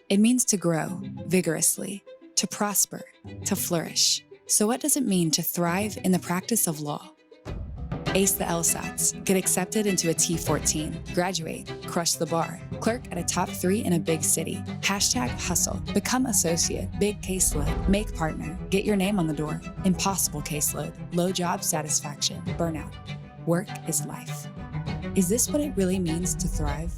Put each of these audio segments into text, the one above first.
It means to grow vigorously, to prosper, to flourish. So what does it mean to thrive in the practice of law? Ace the LSATs, get accepted into a T14, graduate, crush the bar, clerk at a top 3 in a big city, #hustle, become associate, big caseload, make partner, get your name on the door, impossible caseload, low job satisfaction, burnout. Work is life. Is this what it really means to thrive?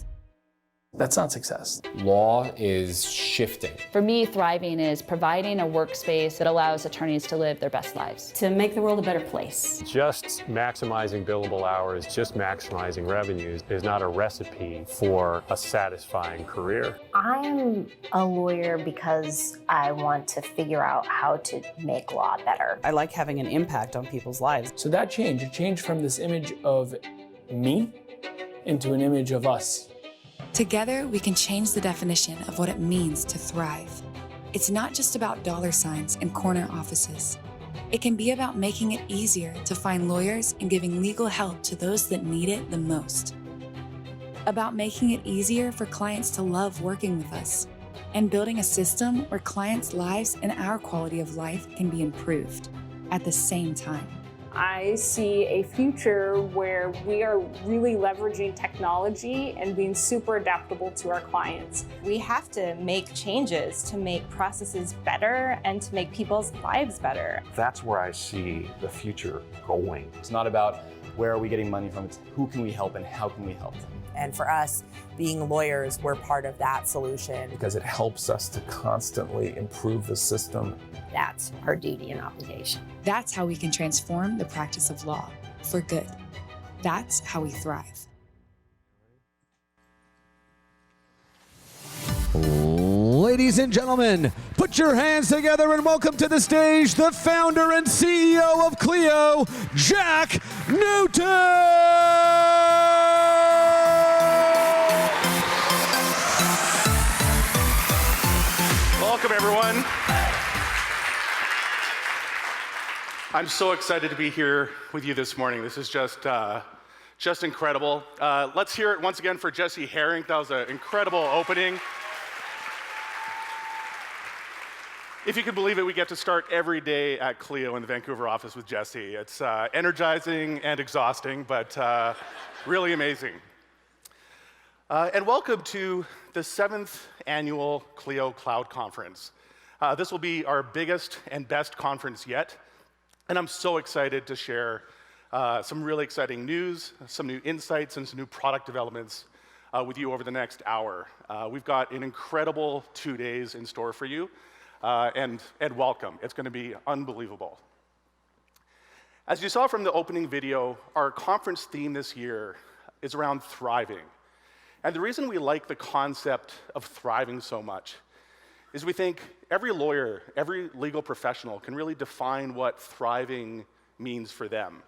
That's not success. Law is shifting. For me, thriving is providing a workspace that allows attorneys to live their best lives. To make the world a better place. Just maximizing billable hours, just maximizing revenues is not a recipe for a satisfying career. I'm a lawyer because I want to figure out how to make law better. I like having an impact on people's lives. So that change, it changed from this image of me into an image of us. Together, we can change the definition of what it means to thrive. It's not just about dollar signs and corner offices. It can be about making it easier to find lawyers and giving legal help to those that need it the most. About making it easier for clients to love working with us and building a system where clients' lives and our quality of life can be improved at the same time. I see a future where we are really leveraging technology and being super adaptable to our clients. We have to make changes to make processes better and to make people's lives better. That's where I see the future going. It's not about where are we getting money from, it's who can we help and how can we help them. And for us, being lawyers, we're part of that solution. Because it helps us to constantly improve the system. That's our duty and obligation. That's how we can transform the practice of law for good. That's how we thrive. Ladies and gentlemen, put your hands together and welcome to the stage the founder and CEO of Clio, Jack Newton! Welcome, everyone. I'm so excited to be here with you this morning. This is just incredible. Let's hear it once again for Jesse Herring. That was an incredible opening. If you can believe it, we get to start every day at Clio in the Vancouver office with Jesse. It's energizing and exhausting, but really amazing. And welcome to the 7th annual Clio Cloud Conference. This will be our biggest and best conference yet. And I'm so excited to share some really exciting news, some new insights, and some new product developments with you over the next hour. We've got an incredible 2 days in store for you, and welcome. It's going to be unbelievable. As you saw from the opening video, our conference theme this year is around thriving. And the reason we like the concept of thriving so much is we think every lawyer, every legal professional can really define what thriving means for them.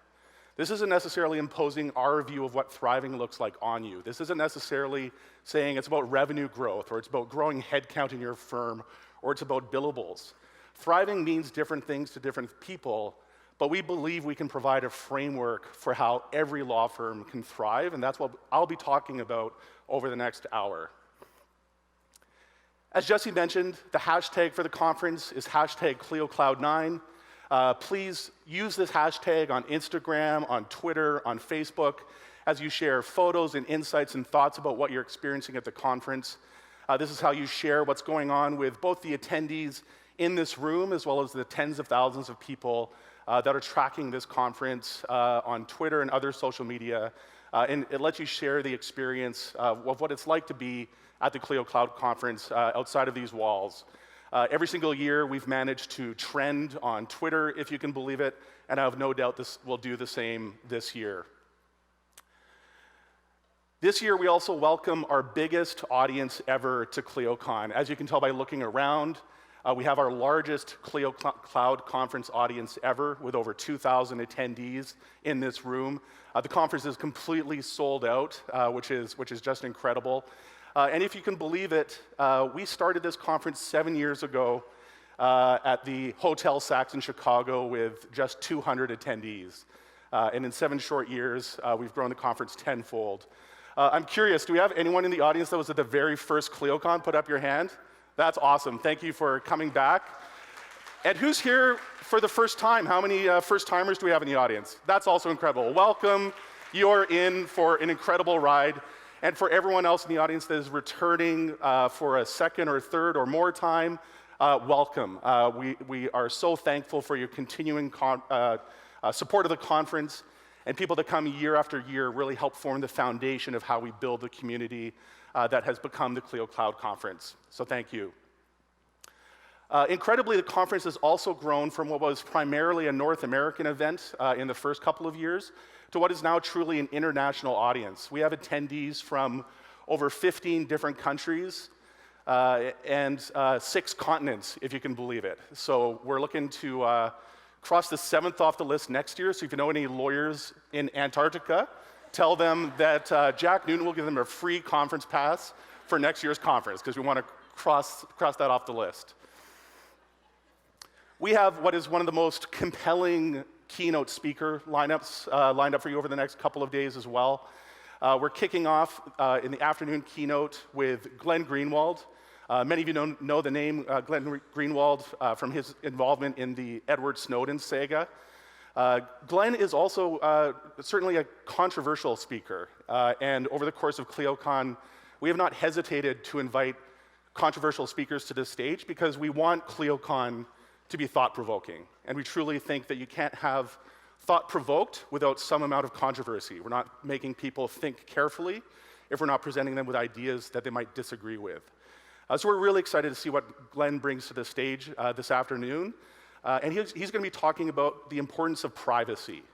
This isn't necessarily imposing our view of what thriving looks like on you. This isn't necessarily saying it's about revenue growth, or it's about growing headcount in your firm, or it's about billables. Thriving means different things to different people, but we believe we can provide a framework for how every law firm can thrive, and that's what I'll be talking about over the next hour. As Jesse mentioned, the hashtag for the conference is #ClioCloud9. Please use this hashtag on Instagram, on Twitter, on Facebook, as you share photos and insights and thoughts about what you're experiencing at the conference. This is how you share what's going on with both the attendees in this room, as well as the tens of thousands of people that are tracking this conference on Twitter and other social media. And it lets you share the experience of what it's like to be at the Clio Cloud Conference outside of these walls. Every single year, we've managed to trend on Twitter, if you can believe it, and I have no doubt this will do the same this year. This year, we also welcome our biggest audience ever to ClioCon. As you can tell by looking around, we have our largest Clio Cloud Conference audience ever, with over 2,000 attendees in this room. The conference is completely sold out, which is just incredible. And if you can believe it, we started this conference 7 years ago at the Hotel Saks in Chicago with just 200 attendees. And in 7 short years, we've grown the conference tenfold. I'm curious, do we have anyone in the audience that was at the very first ClioCon? Put up your hand. That's awesome. Thank you for coming back. And who's here for the first time? How many first-timers do we have in the audience? That's also incredible. Welcome. You're in for an incredible ride. And for everyone else in the audience that is returning for a second or third or more time, welcome. We are so thankful for your continuing support of the conference, and people that come year after year really help form the foundation of how we build the community that has become the Clio Cloud Conference. So thank you. Incredibly, the conference has also grown from what was primarily a North American event in the first couple of years to what is now truly an international audience. We have attendees from over 15 different countries and 6 continents, if you can believe it. So we're looking to cross the 7th off the list next year. So if you know any lawyers in Antarctica, tell them that Jack Noonan will give them a free conference pass for next year's conference, because we want to cross that off the list. We have what is one of the most compelling keynote speaker lineups lined up for you over the next couple of days as well. We're kicking off in the afternoon keynote with Glenn Greenwald. Many of you know the name Glenn Greenwald from his involvement in the Edward Snowden saga. Glenn is also certainly a controversial speaker, and over the course of ClioCon, we have not hesitated to invite controversial speakers to this stage because we want ClioCon to be thought-provoking, and we truly think that you can't have thought-provoked without some amount of controversy. We're not making people think carefully if we're not presenting them with ideas that they might disagree with. So we're really excited to see what Glenn brings to the stage this afternoon. And he's going to be talking about the importance of privacy.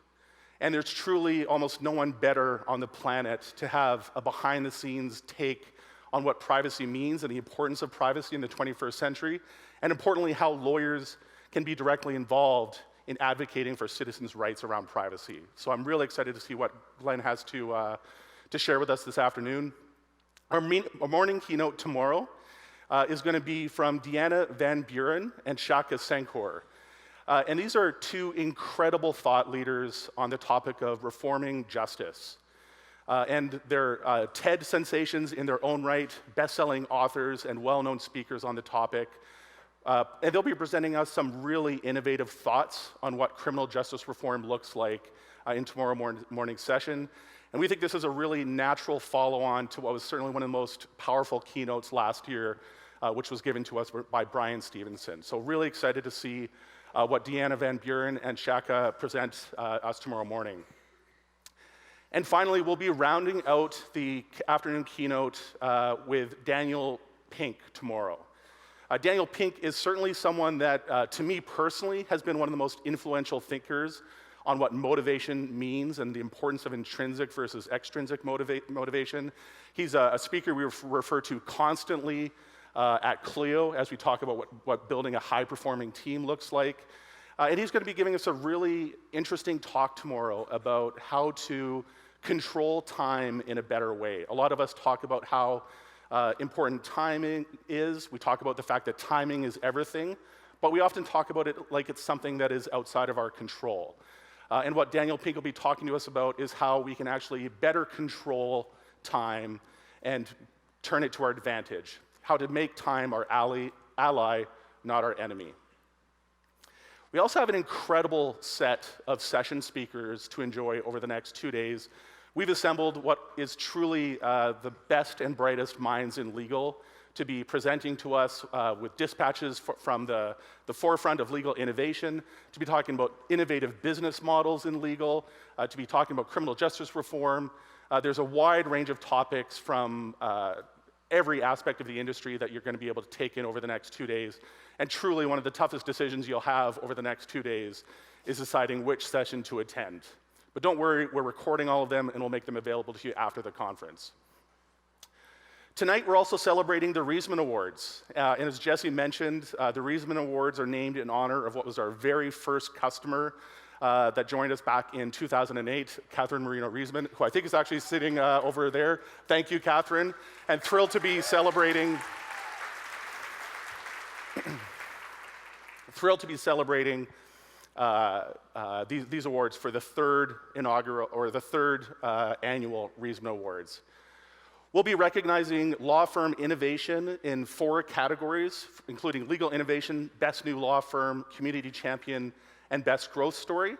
And there's truly almost no one better on the planet to have a behind-the-scenes take on what privacy means and the importance of privacy in the 21st century, and importantly, how lawyers can be directly involved in advocating for citizens' rights around privacy. So I'm really excited to see what Glenn has to share with us this afternoon. Our morning keynote tomorrow is going to be from Deanna Van Buren and Shaka Sankor. And these are 2 incredible thought leaders on the topic of reforming justice. And they're TED sensations in their own right, best-selling authors and well-known speakers on the topic. And they'll be presenting us some really innovative thoughts on what criminal justice reform looks like in tomorrow morning's session. And we think this is a really natural follow-on to what was certainly one of the most powerful keynotes last year, which was given to us by Brian Stevenson. So really excited to see what Deanna Van Buren and Shaka present us tomorrow morning. And finally, we'll be rounding out the afternoon keynote with Daniel Pink tomorrow. Daniel Pink is certainly someone that, to me personally, has been one of the most influential thinkers on what motivation means and the importance of intrinsic versus extrinsic motivation. He's a speaker we refer to constantly at Clio as we talk about what building a high-performing team looks like. And he's going to be giving us a really interesting talk tomorrow about how to control time in a better way. A lot of us talk about how important timing is. We talk about the fact that timing is everything, but we often talk about it like it's something that is outside of our control. And what Daniel Pink will be talking to us about is how we can actually better control time and turn it to our advantage. How to make time our ally, not our enemy. We also have an incredible set of session speakers to enjoy over the next 2 days. We've assembled what is truly the best and brightest minds in legal to be presenting to us with dispatches from the forefront of legal innovation, to be talking about innovative business models in legal, to be talking about criminal justice reform. There's a wide range of topics from every aspect of the industry that you're going to be able to take in over the next 2 days. And truly, one of the toughest decisions you'll have over the next 2 days is deciding which session to attend. But don't worry, we're recording all of them and we'll make them available to you after the conference. Tonight, we're also celebrating the Reisman Awards. And as Jesse mentioned, the Reisman Awards are named in honor of what was our very first customer that joined us back in 2008, Catherine Marino Reisman, who I think is actually sitting over there. Thank you, Catherine. And thrilled to be celebrating these awards for the third inaugural, or the third annual Reisman Awards. We'll be recognizing law firm innovation in 4 categories, including legal innovation, best new law firm, community champion, and best growth story.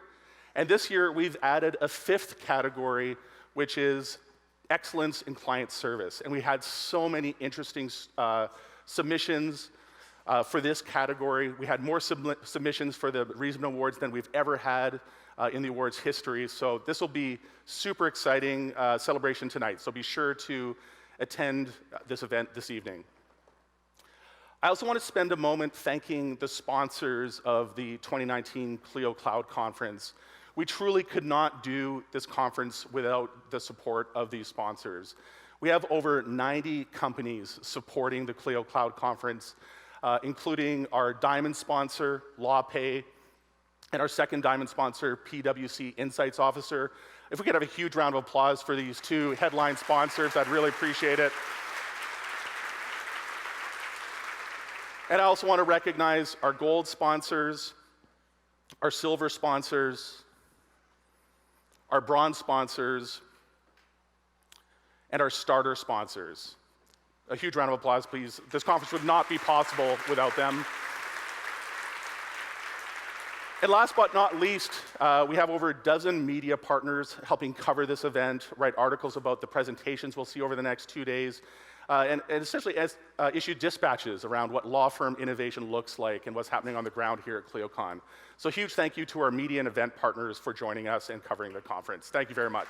And this year, we've added a 5th category, which is excellence in client service. And we had so many interesting submissions for this category. We had more submissions for the Reason Awards than we've ever had in the awards history. So this will be super exciting celebration tonight. So be sure to attend this event this evening. I also want to spend a moment thanking the sponsors of the 2019 Clio Cloud Conference. We truly could not do this conference without the support of these sponsors. We have over 90 companies supporting the Clio Cloud Conference, including our diamond sponsor, LawPay, and our second diamond sponsor, PwC Insights Officer. If we could have a huge round of applause for these 2 headline sponsors, I'd really appreciate it. And I also want to recognize our gold sponsors, our silver sponsors, our bronze sponsors, and our starter sponsors. A huge round of applause, please. This conference would not be possible without them. And last but not least, we have over a dozen media partners helping cover this event, write articles about the presentations we'll see over the next 2 days, and essentially issue dispatches around what law firm innovation looks like and what's happening on the ground here at ClioCon. So huge thank you to our media and event partners for joining us and covering the conference. Thank you very much.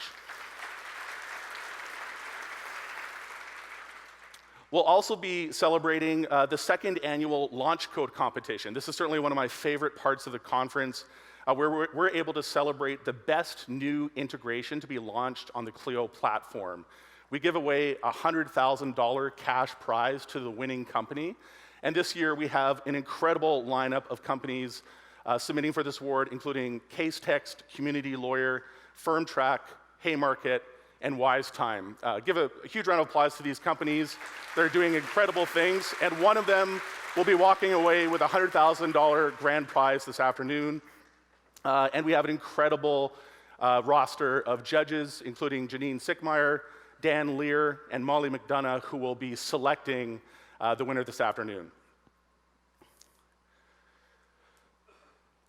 We'll also be celebrating the 2nd annual Launch Code competition. This is certainly one of my favorite parts of the conference, where we're able to celebrate the best new integration to be launched on the Clio platform. We give away a $100,000 cash prize to the winning company. And this year, we have an incredible lineup of companies submitting for this award, including Casetext, Community Lawyer, FirmTrack, Haymarket, and WiseTime. Give a huge round of applause to these companies. They're doing incredible things, and one of them will be walking away with a $100,000 grand prize this afternoon. And we have an incredible roster of judges, including Janine Sickmeyer, Dan Lear, and Molly McDonough, who will be selecting the winner this afternoon.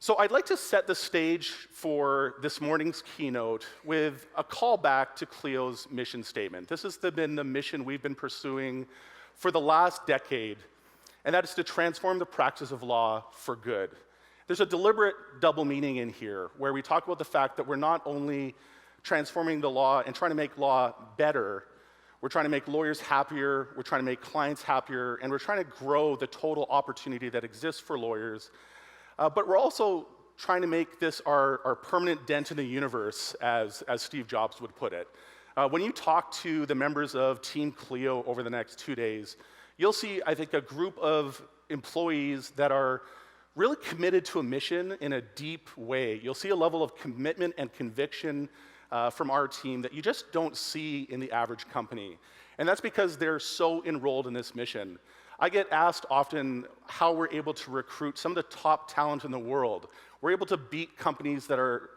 So I'd like to set the stage for this morning's keynote with a callback to Clio's mission statement. This has been the mission we've been pursuing for the last decade, and that is to transform the practice of law for good. There's a deliberate double meaning in here, where we talk about the fact that we're not only transforming the law and trying to make law better, we're trying to make lawyers happier, we're trying to make clients happier, and we're trying to grow the total opportunity that exists for lawyers. But we're also trying to make this our permanent dent in the universe, as Steve Jobs would put it. When you talk to the members of Team Clio over the next 2 days, you'll see, I think, a group of employees that are really committed to a mission in a deep way. You'll see a level of commitment and conviction from our team that you just don't see in the average company. And that's because they're so enrolled in this mission. I get asked often how we're able to recruit some of the top talent in the world. We're able to beat companies that are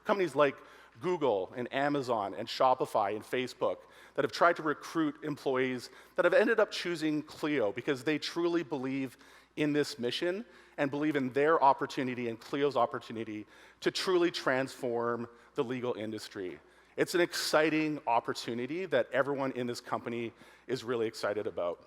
companies like Google and Amazon and Shopify and Facebook that have tried to recruit employees that have ended up choosing Clio because they truly believe in this mission and believe in their opportunity and Clio's opportunity to truly transform the legal industry. It's an exciting opportunity that everyone in this company is really excited about.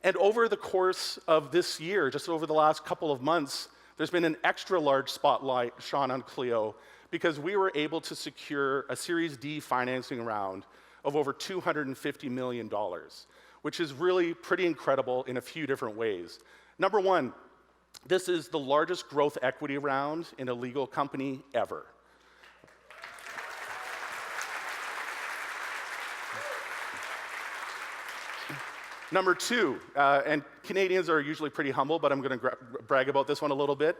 And over the course of this year, just over the last couple of months, there's been an extra large spotlight shone on Clio because we were able to secure a Series D financing round of over $250 million, which is really pretty incredible in a few different ways. Number one, this is the largest growth equity round in a legal company ever. Number two, and Canadians are usually pretty humble, but I'm going to brag about this one a little bit.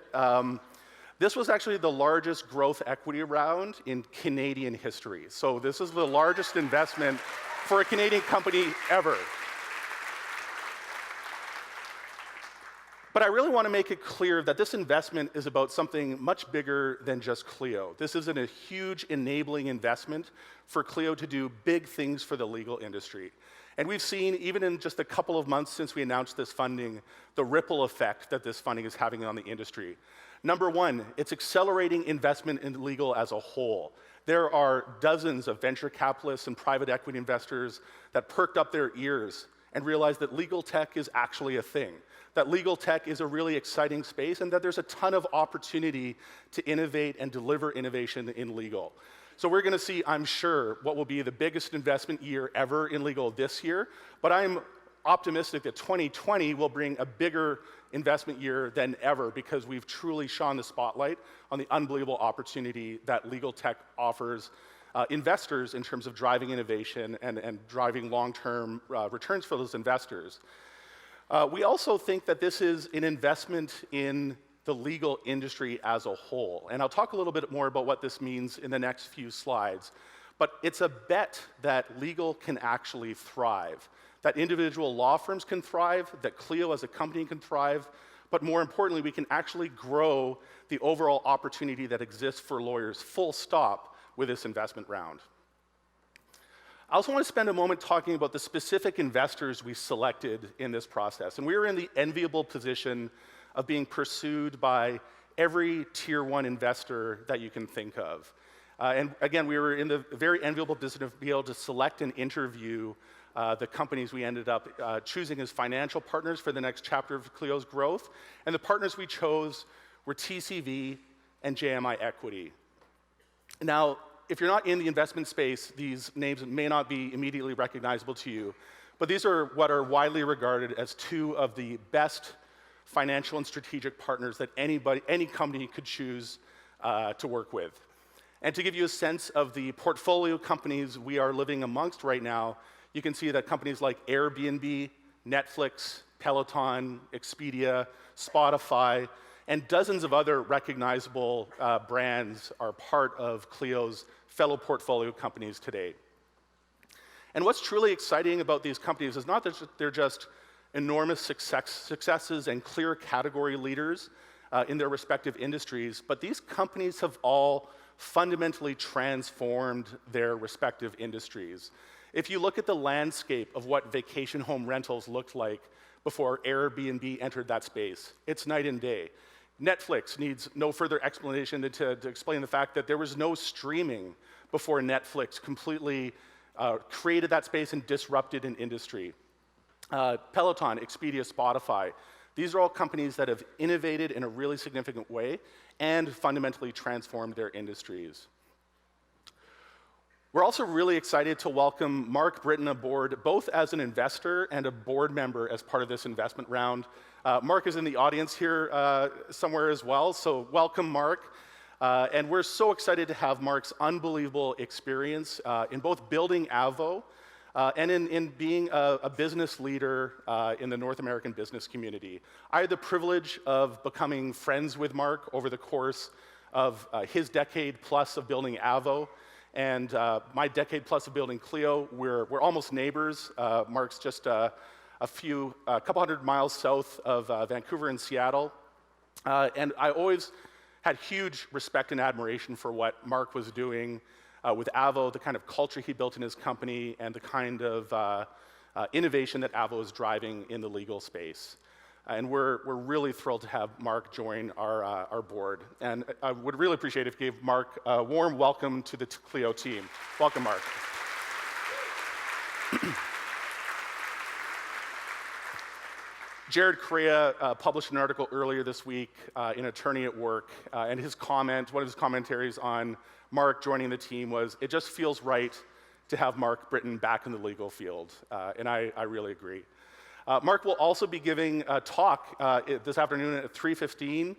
This was actually the largest growth equity round in Canadian history. So this is the largest investment for a Canadian company ever. But I really want to make it clear that this investment is about something much bigger than just Clio. This isn't a huge enabling investment for Clio to do big things for the legal industry. And we've seen, even in just a couple of months since we announced this funding, the ripple effect that this funding is having on the industry. Number one, it's accelerating investment in legal as a whole. There are dozens of venture capitalists and private equity investors that perked up their ears and realized that legal tech is actually a thing, that legal tech is a really exciting space, and that there's a ton of opportunity to innovate and deliver innovation in legal. So we're going to see, I'm sure, what will be the biggest investment year ever in legal this year, but I'm optimistic that 2020 will bring a bigger investment year than ever because we've truly shone the spotlight on the unbelievable opportunity that legal tech offers investors in terms of driving innovation and driving long-term returns for those investors. We also think that this is an investment in the legal industry as a whole. And I'll talk a little bit more about what this means in the next few slides. But it's a bet that legal can actually thrive, that individual law firms can thrive, that Clio as a company can thrive, but more importantly, we can actually grow the overall opportunity that exists for lawyers, full stop, with this investment round. I also want to spend a moment talking about the specific investors we selected in this process. And we were in the enviable position of being pursued by every tier one investor that you can think of. And again, we were in the very enviable position of being able to select and interview the companies we ended up choosing as financial partners for the next chapter of Clio's growth. And the partners we chose were TCV and JMI Equity. Now, if you're not in the investment space, these names may not be immediately recognizable to you, but these are what are widely regarded as two of the best financial and strategic partners that any company could choose to work with. And to give you a sense of the portfolio companies we are living amongst right now, you can see that companies like Airbnb, Netflix, Peloton, Expedia, Spotify, and dozens of other recognizable brands are part of Clio's fellow portfolio companies today. And what's truly exciting about these companies is not that they're just enormous successes and clear category leaders in their respective industries, but these companies have all fundamentally transformed their respective industries. If you look at the landscape of what vacation home rentals looked like before Airbnb entered that space, it's night and day. Netflix needs no further explanation than to explain the fact that there was no streaming before Netflix completely created that space and disrupted an industry. Peloton, Expedia, Spotify, these are all companies that have innovated in a really significant way and fundamentally transformed their industries. We're also really excited to welcome Mark Britton aboard, both as an investor and a board member as part of this investment round. Mark is in the audience here somewhere as well, so welcome, Mark. And we're so excited to have Mark's unbelievable experience in both building Avo and in being a business leader in the North American business community. I had the privilege of becoming friends with Mark over the course of his decade plus of building Avo. And my decade plus of building Clio, we're almost neighbors. Mark's just a couple hundred miles south of Vancouver and Seattle. And I always had huge respect and admiration for what Mark was doing with Avo, the kind of culture he built in his company, and the kind of innovation that Avo is driving in the legal space. And we're really thrilled to have Mark join our board. And I would really appreciate if you gave Mark a warm welcome to the Clio team. Welcome, Mark. Jared Correa published an article earlier this week in Attorney at Work, and one of his commentaries on Mark joining the team was, "It just feels right to have Mark Britton back in the legal field," and I really agree. Mark will also be giving a talk this afternoon at 3:15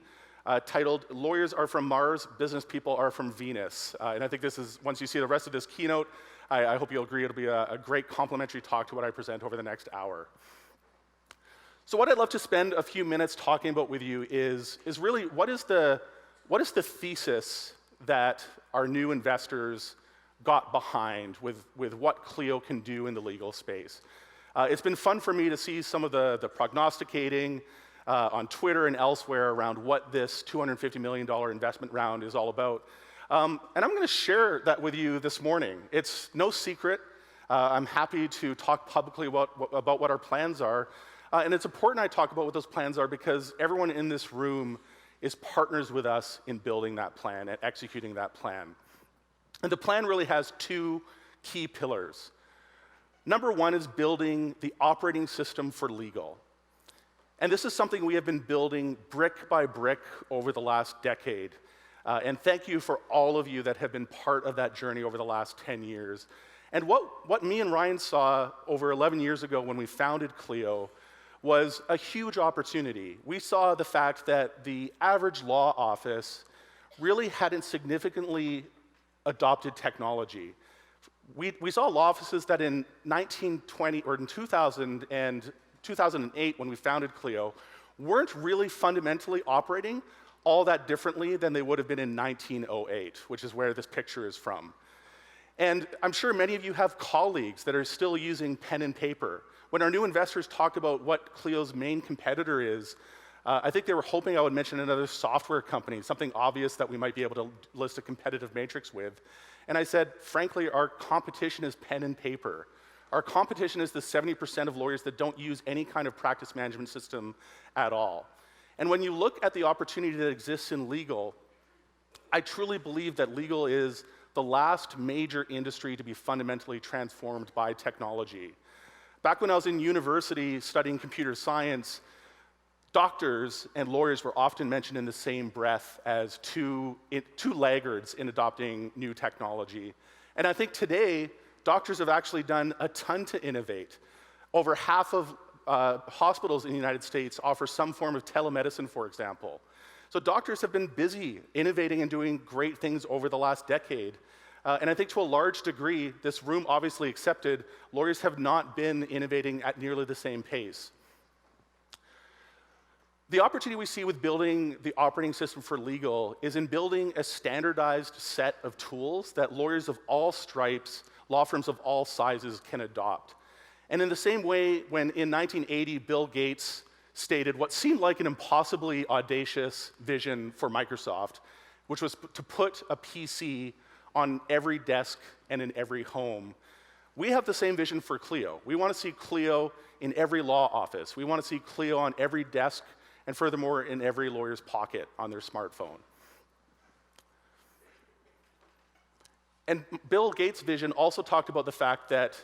titled "Lawyers Are From Mars, Business People Are From Venus." And I think this is, once you see the rest of this keynote, I hope you'll agree it'll be a great complementary talk to what I present over the next hour. So what I'd love to spend a few minutes talking about with you is really what is the thesis that our new investors got behind with what Clio can do in the legal space. It's been fun for me to see some of the prognosticating on Twitter and elsewhere around what this $250 million investment round is all about. And I'm going to share that with you this morning. It's no secret. I'm happy to talk publicly about what our plans are. And it's important I talk about what those plans are because everyone in this room is partners with us in building that plan and executing that plan. And the plan really has two key pillars. Number one is building the operating system for legal. And this is something we have been building brick by brick over the last decade. And thank you for all of you that have been part of that journey over the last 10 years. And what me and Ryan saw over 11 years ago when we founded Clio was a huge opportunity. We saw the fact that the average law office really hadn't significantly adopted technology. We saw law offices that in 1920 or in 2000 and 2008 when we founded Clio weren't really fundamentally operating all that differently than they would have been in 1908, which is where this picture is from. And I'm sure many of you have colleagues that are still using pen and paper. When our new investors talked about what Clio's main competitor is, I think they were hoping I would mention another software company, something obvious that we might be able to list a competitive matrix with. And I said, frankly, our competition is pen and paper. Our competition is the 70% of lawyers that don't use any kind of practice management system at all. And when you look at the opportunity that exists in legal, I truly believe that legal is the last major industry to be fundamentally transformed by technology. Back when I was in university studying computer science, doctors and lawyers were often mentioned in the same breath as two laggards in adopting new technology. And I think today, doctors have actually done a ton to innovate. Over half of hospitals in the United States offer some form of telemedicine, for example. So doctors have been busy innovating and doing great things over the last decade. And I think to a large degree, this room obviously accepted, lawyers have not been innovating at nearly the same pace. The opportunity we see with building the operating system for legal is in building a standardized set of tools that lawyers of all stripes, law firms of all sizes can adopt. And in the same way, when in 1980, Bill Gates stated what seemed like an impossibly audacious vision for Microsoft, which was to put a PC on every desk and in every home, we have the same vision for Clio. We want to see Clio in every law office. We want to see Clio on every desk and furthermore in every lawyer's pocket on their smartphone. And Bill Gates' vision also talked about the fact that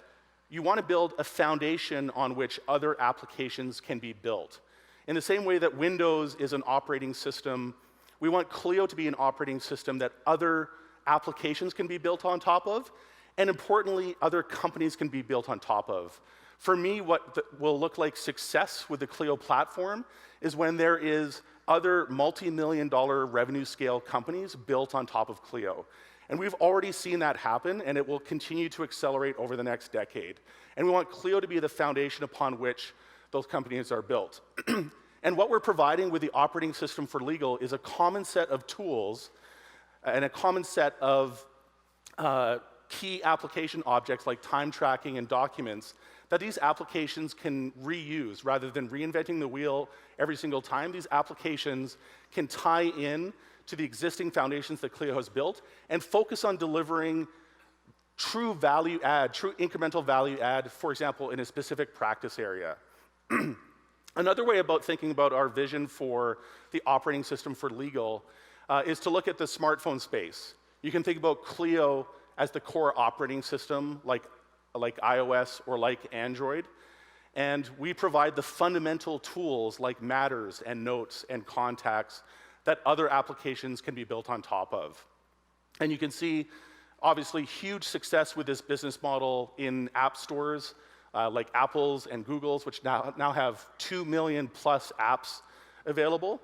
you want to build a foundation on which other applications can be built. In the same way that Windows is an operating system, we want Clio to be an operating system that other applications can be built on top of, and importantly, other companies can be built on top of. For me, what will look like success with the Clio platform is when there is other multi-million-dollar revenue scale companies built on top of Clio. And we've already seen that happen, and it will continue to accelerate over the next decade. And we want Clio to be the foundation upon which those companies are built. And what we're providing with the operating system for legal is a common set of tools and a common set of key application objects like time tracking and documents that these applications can reuse rather than reinventing the wheel every single time. These applications can tie in to the existing foundations that Clio has built and focus on delivering true value add, true incremental value add, for example, in a specific practice area. Another way about thinking about our vision for the operating system for legal is to look at the smartphone space. You can think about Clio as the core operating system, like iOS or like Android. And we provide the fundamental tools like Matters and Notes and Contacts that other applications can be built on top of. And you can see, obviously, huge success with this business model in app stores like Apple's and Google's, which now have 2 million plus apps available.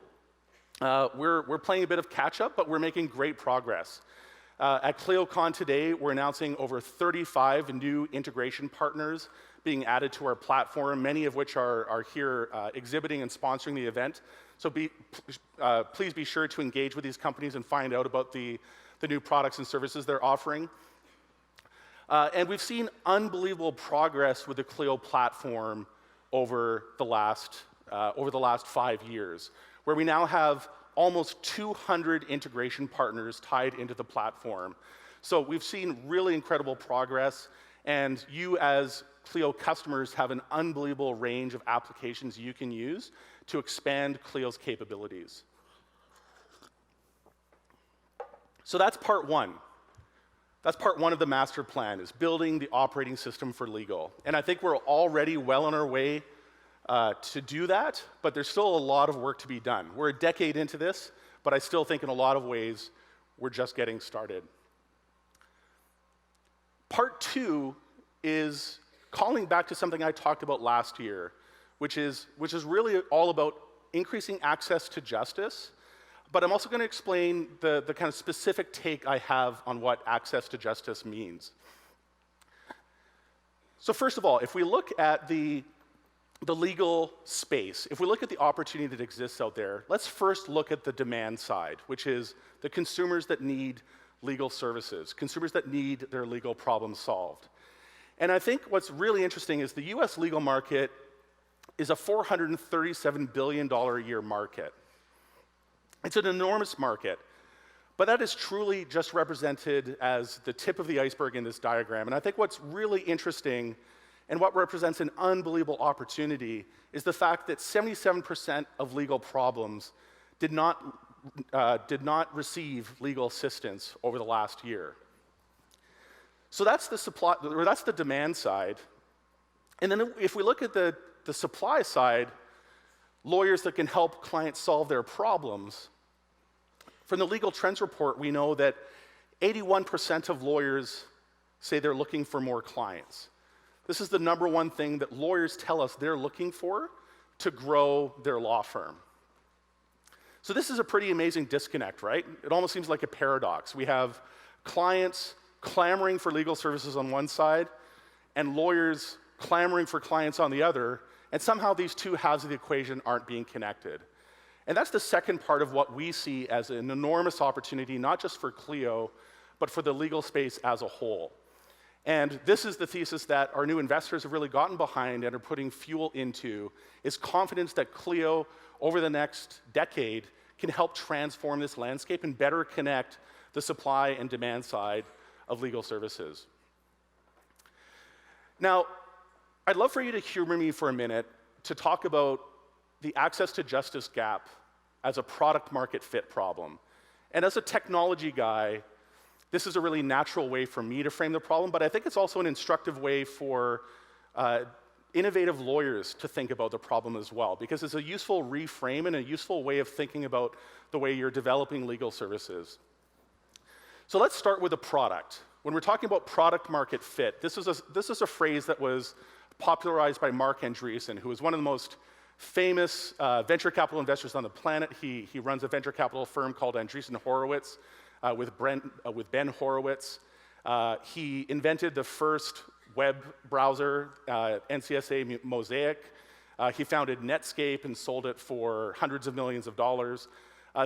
We're playing a bit of catch up, but we're making great progress. At ClioCon today, we're announcing over 35 new integration partners being added to our platform, many of which are here exhibiting and sponsoring the event. So please be sure to engage with these companies and find out about the new products and services they're offering. And we've seen unbelievable progress with the Clio platform over the last over the last 5 years, where we now have almost 200 integration partners tied into the platform. So we've seen really incredible progress, and you as Clio customers have an unbelievable range of applications you can use to expand Clio's capabilities. So that's part one. That's part one of the master plan, is building the operating system for legal. And I think we're already well on our way to do that, but there's still a lot of work to be done. We're a decade into this, but I still think in a lot of ways we're just getting started. Part two is calling back to something I talked about last year, which is really all about increasing access to justice. But I'm also going to explain the kind of specific take I have on what access to justice means. So first of all, if we look at the legal space, if we look at the opportunity that exists out there, let's first look at the demand side, which is the consumers that need legal services, consumers that need their legal problems solved. And I think what's really interesting is the US legal market is a $437 billion a year market. It's an enormous market, but that is truly just represented as the tip of the iceberg in this diagram. And I think what's really interesting and what represents an unbelievable opportunity is the fact that 77% of legal problems did not receive legal assistance over the last year. So that's the supply, or that's the demand side. And then if we look at the supply side, lawyers that can help clients solve their problems. From the Legal Trends Report, we know that 81% of lawyers say they're looking for more clients. This is the number one thing that lawyers tell us they're looking for to grow their law firm. So this is a pretty amazing disconnect, right? It almost seems like a paradox. We have clients clamoring for legal services on one side and lawyers clamoring for clients on the other, and somehow these two halves of the equation aren't being connected. And that's the second part of what we see as an enormous opportunity, not just for Clio, but for the legal space as a whole. And this is the thesis that our new investors have really gotten behind and are putting fuel into, is confidence that Clio, over the next decade, can help transform this landscape and better connect the supply and demand side of legal services. Now, I'd love for you to humor me for a minute to talk about the access to justice gap as a product market fit problem. And as a technology guy, this is a really natural way for me to frame the problem, but I think it's also an instructive way for innovative lawyers to think about the problem as well, because it's a useful reframe and a useful way of thinking about the way you're developing legal services. So let's start with a product. When we're talking about product market fit, this is a phrase that was popularized by Marc Andreessen, who is one of the most famous venture capital investors on the planet. He runs a venture capital firm called Andreessen Horowitz with Ben Horowitz. He invented the first web browser, NCSA Mosaic. He founded Netscape and sold it for hundreds of millions of dollars.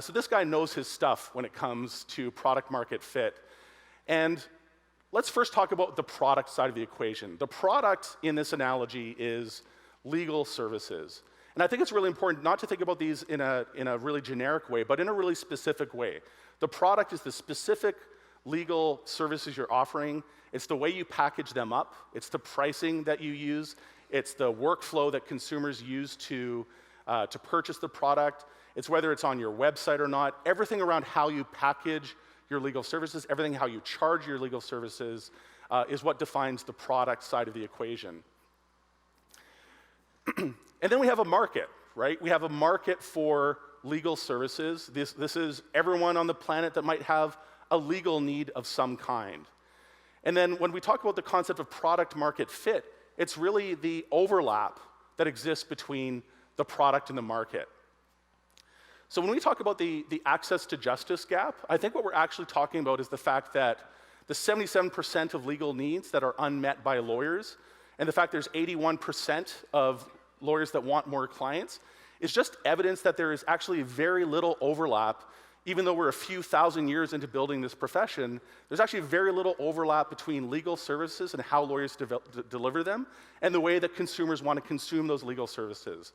So this guy knows his stuff when it comes to product market fit. And let's first talk about the product side of the equation. The product in this analogy is legal services. And I think it's really important not to think about these in a really generic way, but in a really specific way. The product is the specific legal services you're offering. It's the way you package them up. It's the pricing that you use. It's the workflow that consumers use to purchase the product. It's whether it's on your website or not. Everything around how you package your legal services, everything how you charge your legal services is what defines the product side of the equation. And then we have a market, right? We have a market for legal services. This is everyone on the planet that might have a legal need of some kind. And then when we talk about the concept of product market fit, it's really the overlap that exists between the product and the market. So when we talk about the access to justice gap, I think what we're actually talking about is the fact that the 77% of legal needs that are unmet by lawyers, and the fact there's 81% of lawyers that want more clients, is just evidence that there is actually very little overlap. Even though we're a few thousand years into building this profession, there's actually very little overlap between legal services and how lawyers deliver them, and the way that consumers want to consume those legal services.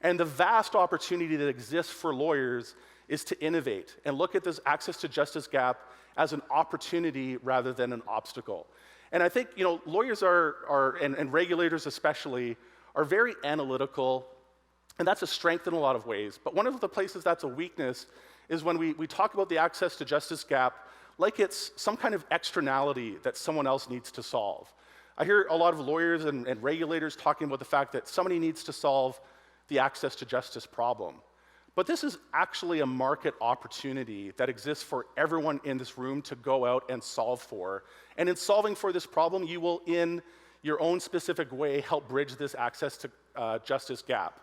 And the vast opportunity that exists for lawyers is to innovate and look at this access to justice gap as an opportunity rather than an obstacle. And I think lawyers and regulators especially are very analytical, and that's a strength in a lot of ways. But one of the places that's a weakness is when we talk about the access to justice gap like it's some kind of externality that someone else needs to solve. I hear a lot of lawyers and regulators talking about the fact that somebody needs to solve the access to justice problem. But this is actually a market opportunity that exists for everyone in this room to go out and solve for. And in solving for this problem, you will, in your own specific way, help bridge this access to justice gap.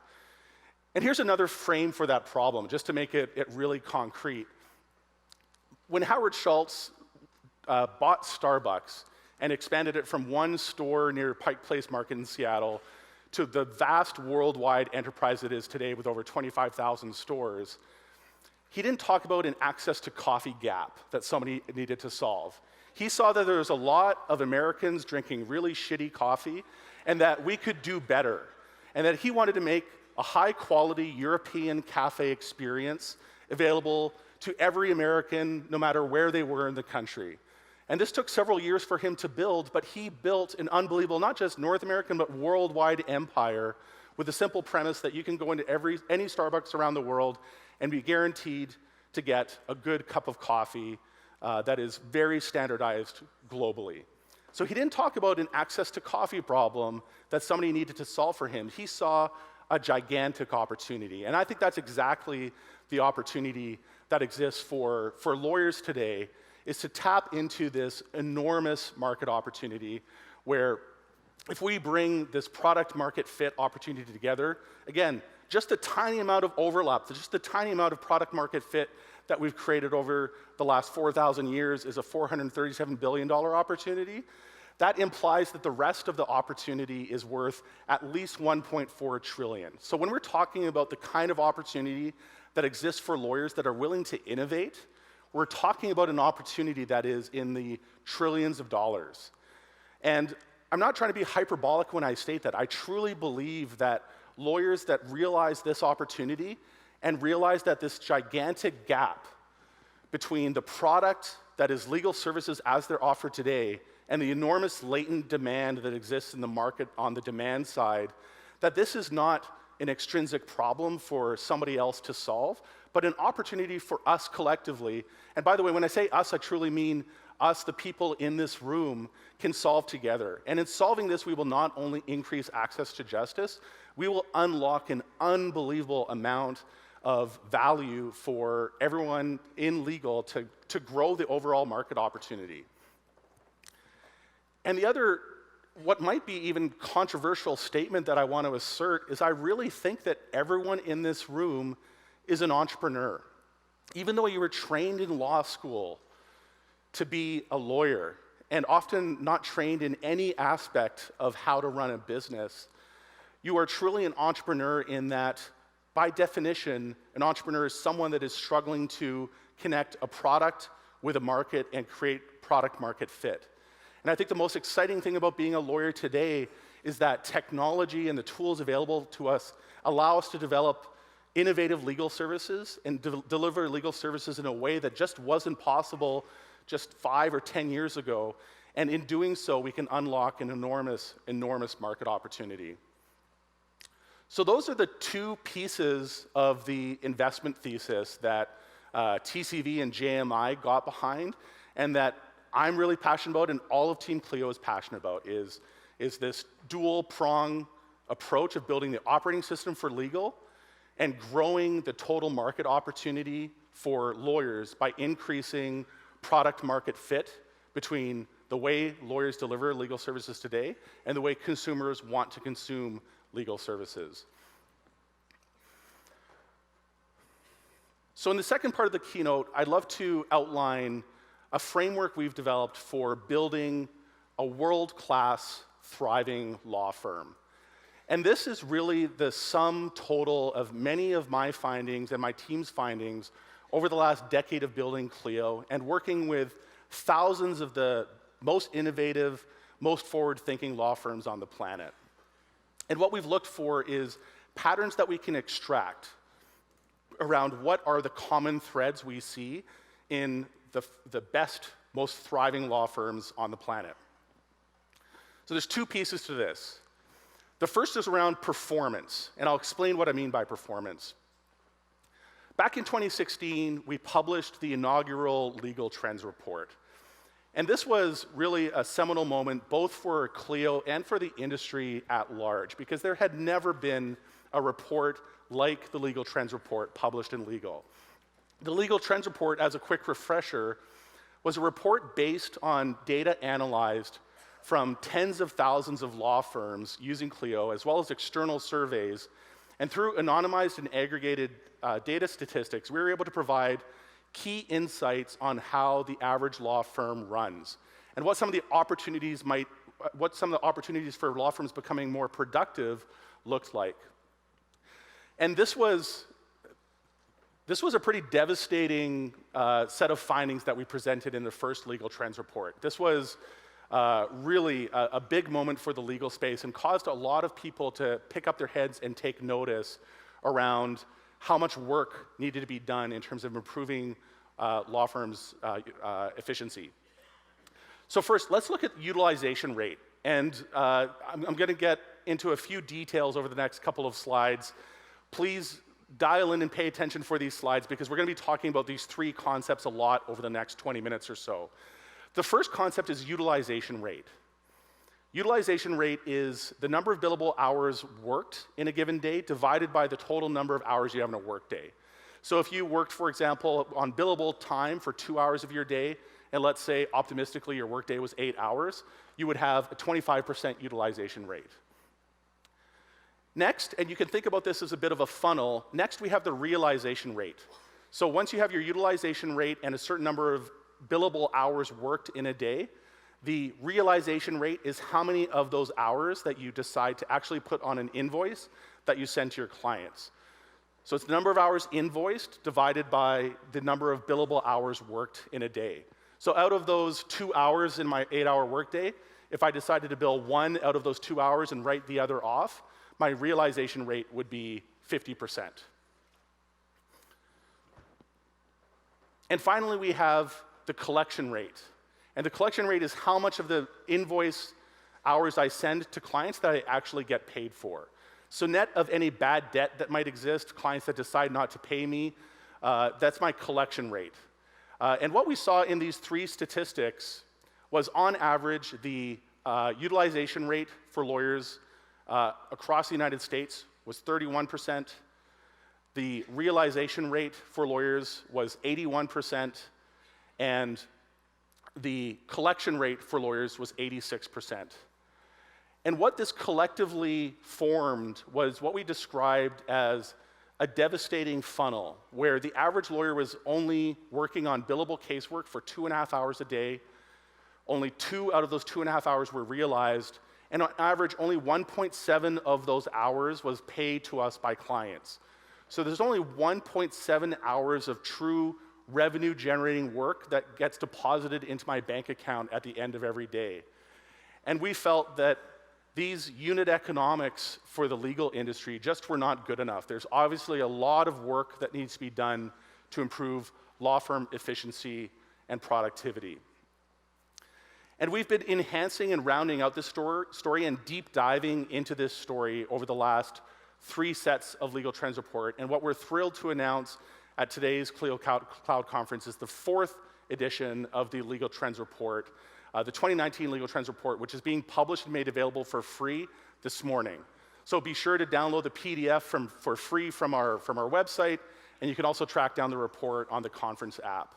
And here's another frame for that problem, just to make it really concrete. When Howard Schultz bought Starbucks and expanded it from one store near Pike Place Market in Seattle to the vast worldwide enterprise it is today with over 25,000 stores, he didn't talk about an access to coffee gap that somebody needed to solve. He saw that there was a lot of Americans drinking really shitty coffee and that we could do better, and that he wanted to make a high-quality European cafe experience available to every American, no matter where they were in the country. And this took several years for him to build, but he built an unbelievable, not just North American, but worldwide empire with the simple premise that you can go into any Starbucks around the world and be guaranteed to get a good cup of coffee that is very standardized globally. So he didn't talk about an access to coffee problem that somebody needed to solve for him. He saw a gigantic opportunity. And I think that's exactly the opportunity that exists for lawyers today, is to tap into this enormous market opportunity where if we bring this product market fit opportunity together, again, just a tiny amount of overlap, just a tiny amount of product market fit that we've created over the last 4,000 years is a $437 billion opportunity. That implies that the rest of the opportunity is worth at least $1.4 trillion. So when we're talking about the kind of opportunity that exists for lawyers that are willing to innovate, we're talking about an opportunity that is in the trillions of dollars. And I'm not trying to be hyperbolic when I state that. I truly believe that lawyers that realize this opportunity and realize that this gigantic gap between the product that is legal services as they're offered today and the enormous latent demand that exists in the market on the demand side, that this is not an extrinsic problem for somebody else to solve, but an opportunity for us collectively. And by the way, when I say us, I truly mean us, the people in this room, can solve together. And in solving this, we will not only increase access to justice, we will unlock an unbelievable amount of value for everyone in legal to grow the overall market opportunity. And the other, what might be even controversial statement that I want to assert is I really think that everyone in this room is an entrepreneur. Even though you were trained in law school to be a lawyer and often not trained in any aspect of how to run a business, you are truly an entrepreneur in that, by definition, an entrepreneur is someone that is struggling to connect a product with a market and create product market fit. And I think the most exciting thing about being a lawyer today is that technology and the tools available to us allow us to develop innovative legal services and deliver legal services in a way that just wasn't possible just 5 or 10 years ago. And in doing so, we can unlock an enormous, enormous market opportunity. So those are the two pieces of the investment thesis that TCV and JMI got behind, and that I'm really passionate about and all of Team Clio is passionate about, is this dual-prong approach of building the operating system for legal and growing the total market opportunity for lawyers by increasing product market fit between the way lawyers deliver legal services today and the way consumers want to consume legal services. So in the second part of the keynote, I'd love to outline a framework we've developed for building a world-class, thriving law firm. And this is really the sum total of many of my findings and my team's findings over the last decade of building Clio and working with thousands of the most innovative, most forward-thinking law firms on the planet. And what we've looked for is patterns that we can extract around what are the common threads we see in the best, most thriving law firms on the planet. So there's two pieces to this. The first is around performance, and I'll explain what I mean by performance. Back in 2016, we published the inaugural Legal Trends Report. And this was really a seminal moment both for Clio and for the industry at large, because there had never been a report like the Legal Trends Report published in Legal. The Legal Trends Report, as a quick refresher, was a report based on data analyzed from tens of thousands of law firms using Clio, as well as external surveys. And through anonymized and aggregated data statistics, we were able to provide key insights on how the average law firm runs, and what some of the opportunities for law firms becoming more productive looked like. And this was a pretty devastating set of findings that we presented in the first Legal Trends Report. This was really a big moment for the legal space and caused a lot of people to pick up their heads and take notice around how much work needed to be done in terms of improving law firms' efficiency. So first, let's look at utilization rate. And I'm going to get into a few details over the next couple of slides. Please dial in and pay attention for these slides, because we're going to be talking about these three concepts a lot over the next 20 minutes or so. The first concept is utilization rate. Utilization rate is the number of billable hours worked in a given day divided by the total number of hours you have in a workday. So if you worked, for example, on billable time for 2 hours of your day, and let's say optimistically your workday was 8 hours, you would have a 25% utilization rate. Next, and you can think about this as a bit of a funnel, next we have the realization rate. So once you have your utilization rate and a certain number of billable hours worked in a day, the realization rate is how many of those hours that you decide to actually put on an invoice that you send to your clients. So it's the number of hours invoiced divided by the number of billable hours worked in a day. So out of those 2 hours in my 8-hour workday, if I decided to bill 1 out of those 2 hours and write the other off, my realization rate would be 50%. And finally, we have the collection rate. And the collection rate is how much of the invoice hours I send to clients that I actually get paid for. So net of any bad debt that might exist, clients that decide not to pay me, that's my collection rate. And what we saw in these three statistics was, on average, the utilization rate for lawyers across the United States was 31%. The realization rate for lawyers was 81%. And the collection rate for lawyers was 86%. And what this collectively formed was what we described as a devastating funnel, where the average lawyer was only working on billable casework for 2.5 hours a day. Only 2 out of those 2.5 hours were realized, and on average, only 1.7 of those hours was paid to us by clients. So there's only 1.7 hours of true revenue-generating work that gets deposited into my bank account at the end of every day. And we felt that these unit economics for the legal industry just were not good enough. There's obviously a lot of work that needs to be done to improve law firm efficiency and productivity. And we've been enhancing and rounding out this story and deep diving into this story over the last 3 sets of Legal Trends Report. And what we're thrilled to announce at today's Clio Cloud Conference is the 4th edition of the Legal Trends Report, the 2019 Legal Trends Report, which is being published and made available for free this morning. So be sure to download the PDF for free from our website, and you can also track down the report on the conference app.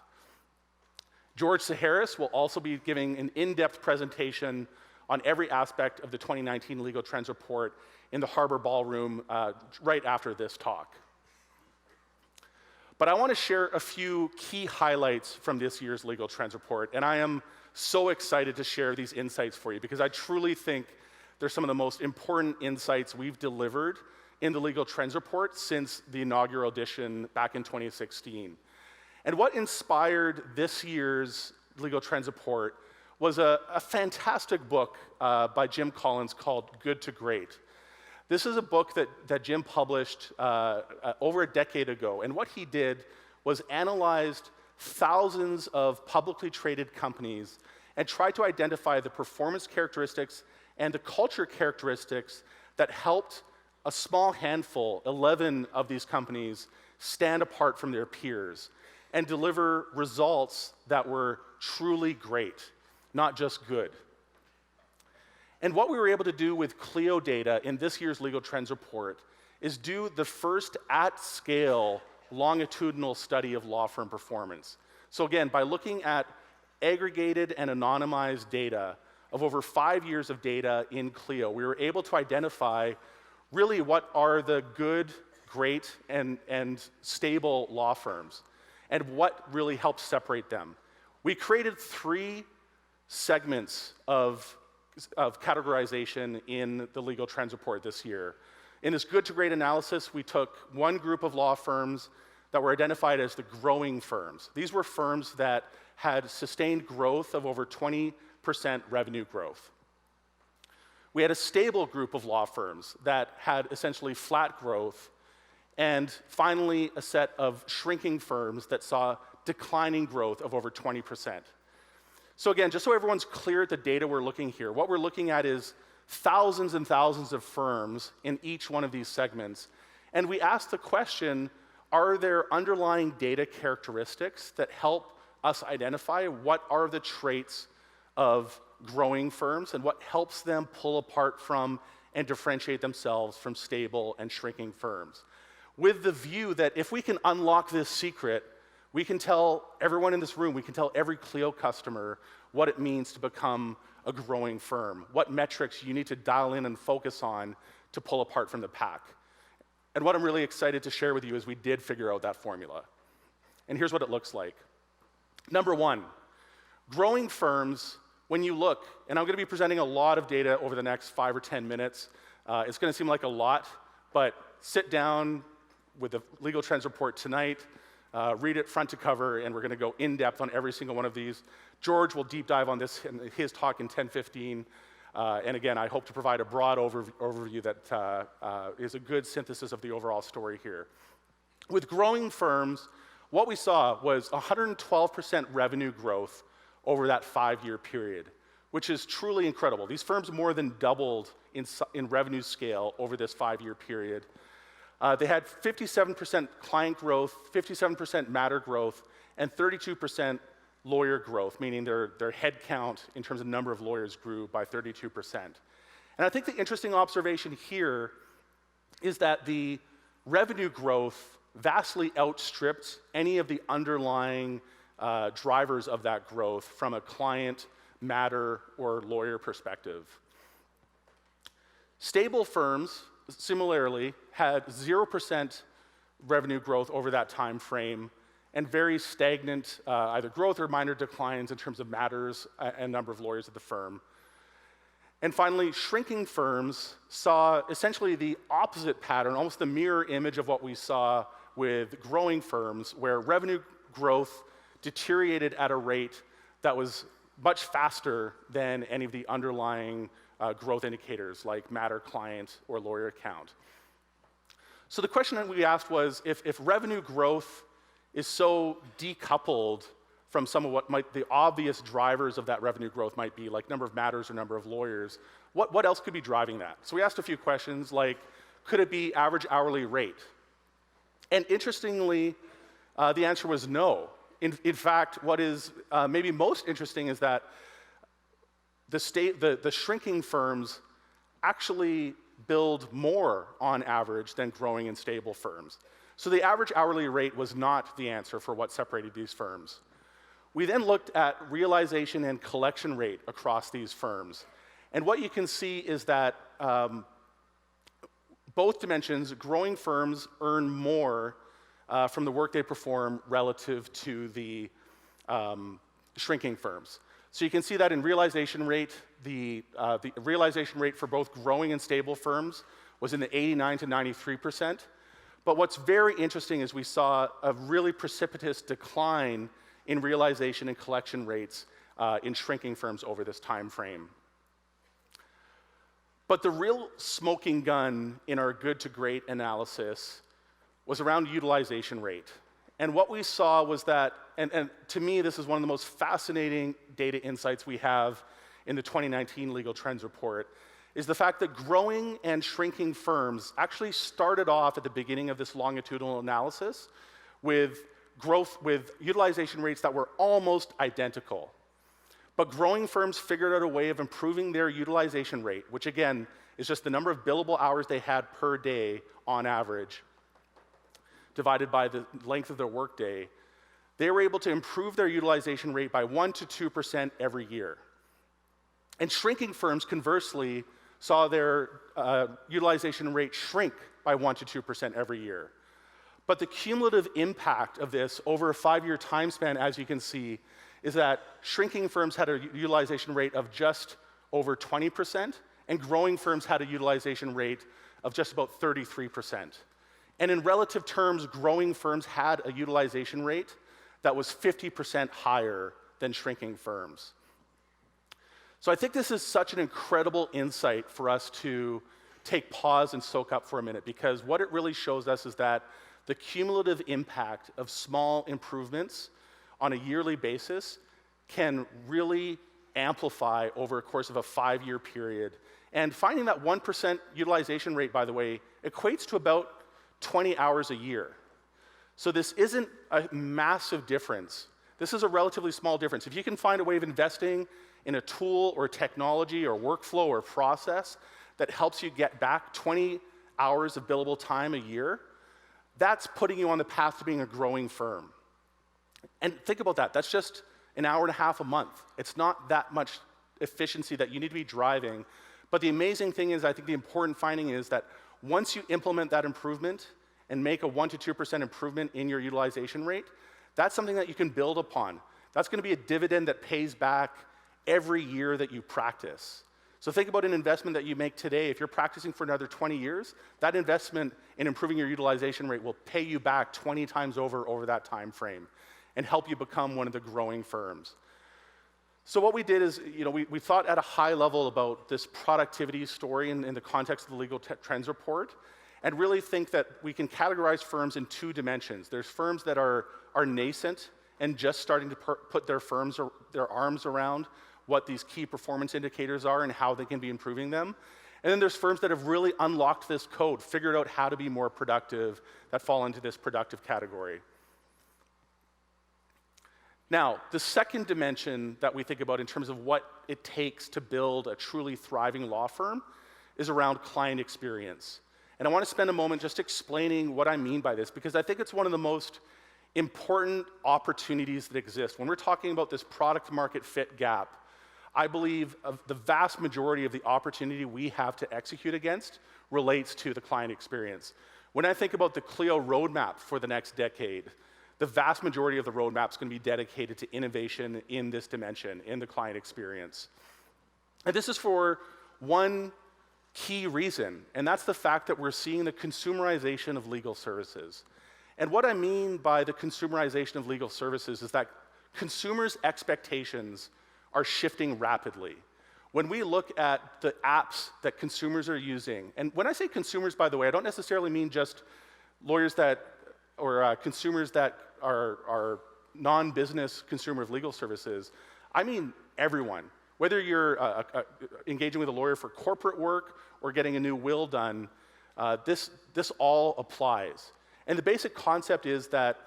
George Saharis will also be giving an in-depth presentation on every aspect of the 2019 Legal Trends Report in the Harbor Ballroom right after this talk. But I want to share a few key highlights from this year's Legal Trends Report, and I am so excited to share these insights for you, because I truly think they're some of the most important insights we've delivered in the Legal Trends Report since the inaugural edition back in 2016. And what inspired this year's Legal Trends Report was a fantastic book by Jim Collins called Good to Great. This is a book that Jim published over a decade ago, and what he did was analyzed thousands of publicly traded companies and tried to identify the performance characteristics and the culture characteristics that helped a small handful, 11 of these companies, stand apart from their peers and deliver results that were truly great, not just good. And what we were able to do with Clio data in this year's Legal Trends report is do the first at-scale longitudinal study of law firm performance. So again, by looking at aggregated and anonymized data of over 5 years of data in Clio, we were able to identify really what are the good, great, and stable law firms, and what really helps separate them. We created 3 segments of categorization in the Legal Trends report this year. In this good to great analysis, we took one group of law firms that were identified as the growing firms. These were firms that had sustained growth of over 20% revenue growth. We had a stable group of law firms that had essentially flat growth, and finally a set of shrinking firms that saw declining growth of over 20%. So again, just so everyone's clear at the data we're looking here, what we're looking at is thousands and thousands of firms in each one of these segments. And we asked the question, are there underlying data characteristics that help us identify what are the traits of growing firms and what helps them pull apart from and differentiate themselves from stable and shrinking firms? With the view that if we can unlock this secret, we can tell everyone in this room, we can tell every Clio customer what it means to become a growing firm, what metrics you need to dial in and focus on to pull apart from the pack. And what I'm really excited to share with you is we did figure out that formula. And here's what it looks like. Number 1, growing firms, when you look, and I'm going to be presenting a lot of data over the next 5 or 10 minutes. It's going to seem like a lot, but sit down with the Legal Trends report tonight, read it front to cover, and we're going to go in depth on every single one of these. George will deep dive on this in his talk in 10:15. And again, I hope to provide a broad overview that is a good synthesis of the overall story here. With growing firms, what we saw was 112% revenue growth over that 5-year period, which is truly incredible. These firms more than doubled in revenue scale over this 5-year period. They had 57% client growth, 57% matter growth, and 32% lawyer growth, meaning their head count in terms of number of lawyers grew by 32%. And I think the interesting observation here is that the revenue growth vastly outstripped any of the underlying drivers of that growth from a client, matter, or lawyer perspective. Stable firms, similarly, had 0% revenue growth over that time frame and very stagnant either growth or minor declines in terms of matters and number of lawyers at the firm. And finally, shrinking firms saw essentially the opposite pattern, almost the mirror image of what we saw with growing firms, where revenue growth deteriorated at a rate that was much faster than any of the underlying growth indicators like matter, client, or lawyer count. So the question that we asked was, if revenue growth is so decoupled from some of what the obvious drivers of that revenue growth might be, like number of matters or number of lawyers, what else could be driving that? So we asked a few questions like, could it be average hourly rate? And interestingly, the answer was no. In fact, what is maybe most interesting is that the shrinking firms actually build more on average than growing and stable firms. So the average hourly rate was not the answer for what separated these firms. We then looked at realization and collection rate across these firms. And what you can see is that both dimensions, growing firms earn more from the work they perform relative to the shrinking firms. So you can see that in realization rate, the realization rate for both growing and stable firms was in the 89 to 93%. But what's very interesting is we saw a really precipitous decline in realization and collection rates in shrinking firms over this time frame. But the real smoking gun in our good to great analysis was around utilization rate. And what we saw was that, and to me, this is one of the most fascinating data insights we have in the 2019 Legal Trends Report, is the fact that growing and shrinking firms actually started off at the beginning of this longitudinal analysis with utilization rates that were almost identical. But growing firms figured out a way of improving their utilization rate, which again is just the number of billable hours they had per day on average, divided by the length of their workday. They were able to improve their utilization rate by 1% to 2% every year. And shrinking firms, conversely, saw their utilization rate shrink by 1% to 2% every year. But the cumulative impact of this over a 5-year time span, as you can see, is that shrinking firms had a utilization rate of just over 20%, and growing firms had a utilization rate of just about 33%. And in relative terms, growing firms had a utilization rate that was 50% higher than shrinking firms. So I think this is such an incredible insight for us to take pause and soak up for a minute, because what it really shows us is that the cumulative impact of small improvements on a yearly basis can really amplify over a course of a 5-year period. And finding that 1% utilization rate, by the way, equates to about 20 hours a year. So this isn't a massive difference. This is a relatively small difference. If you can find a way of investing in a tool or technology or workflow or process that helps you get back 20 hours of billable time a year, that's putting you on the path to being a growing firm. And think about that. That's just an hour and a half a month. It's not that much efficiency that you need to be driving. But the amazing thing is, I think the important finding is that once you implement that improvement and make a 1% to 2% improvement in your utilization rate, that's something that you can build upon. That's going to be a dividend that pays back every year that you practice. So think about an investment that you make today. If you're practicing for another 20 years, that investment in improving your utilization rate will pay you back 20 times over that time frame and help you become one of the growing firms. So what we did is, we thought at a high level about this productivity story in the context of the Legal Trends Report, and really think that we can categorize firms in 2 dimensions. There's firms that are nascent and just starting to put their arms around what these key performance indicators are and how they can be improving them. And then there's firms that have really unlocked this code, figured out how to be more productive, that fall into this productive category. Now, the second dimension that we think about in terms of what it takes to build a truly thriving law firm is around client experience. And I want to spend a moment just explaining what I mean by this, because I think it's one of the most important opportunities that exist. When we're talking about this product market fit gap, I believe the vast majority of the opportunity we have to execute against relates to the client experience. When I think about the Clio roadmap for the next decade, the vast majority of the roadmap is going to be dedicated to innovation in this dimension, in the client experience. And this is for one key reason, and that's the fact that we're seeing the consumerization of legal services. And what I mean by the consumerization of legal services is that consumers' expectations are shifting rapidly. When we look at the apps that consumers are using, and when I say consumers, by the way, I don't necessarily mean just lawyers or consumers that are non-business consumer of legal services. I mean everyone. Whether you're engaging with a lawyer for corporate work or getting a new will done, this all applies. And the basic concept is that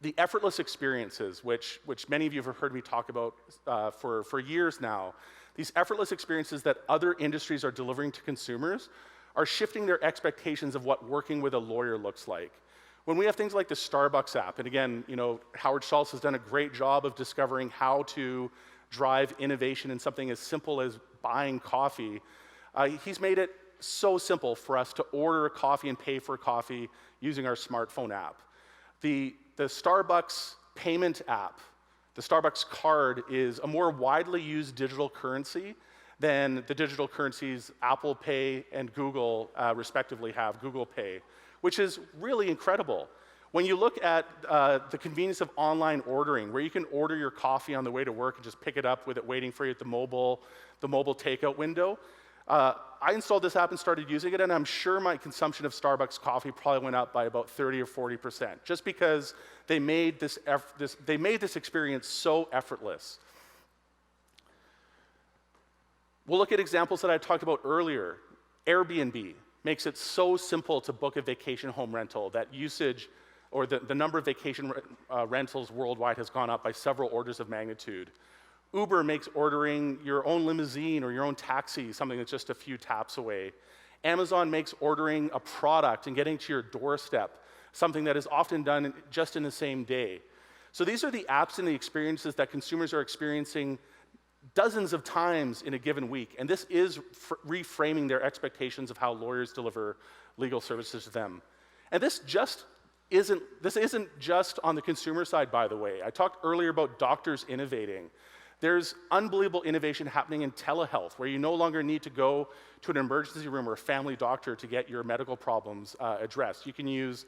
the effortless experiences, which many of you have heard me talk about for years now, these effortless experiences that other industries are delivering to consumers are shifting their expectations of what working with a lawyer looks like. When we have things like the Starbucks app, and again, Howard Schultz has done a great job of discovering how to drive innovation in something as simple as buying coffee. He's made it so simple for us to order a coffee and pay for a coffee using our smartphone app. The Starbucks payment app, the Starbucks card, is a more widely used digital currency than the digital currencies Apple Pay and Google respectively have, Google Pay, which is really incredible. When you look at the convenience of online ordering, where you can order your coffee on the way to work and just pick it up with it waiting for you at the mobile takeout window, I installed this app and started using it, and I'm sure my consumption of Starbucks coffee probably went up by about 30 or 40%, just because they made this experience so effortless. We'll look at examples that I talked about earlier. Airbnb makes it so simple to book a vacation home rental that usage or the number of vacation rentals worldwide has gone up by several orders of magnitude. Uber makes ordering your own limousine or your own taxi something that's just a few taps away. Amazon makes ordering a product and getting to your doorstep something that is often done just in the same day. So these are the apps and the experiences that consumers are experiencing dozens of times in a given week, and this is reframing their expectations of how lawyers deliver legal services to them. And this isn't just on the consumer side, by the way. I talked earlier about doctors innovating. There's unbelievable innovation happening in telehealth, where you no longer need to go to an emergency room or a family doctor to get your medical problems addressed. You can use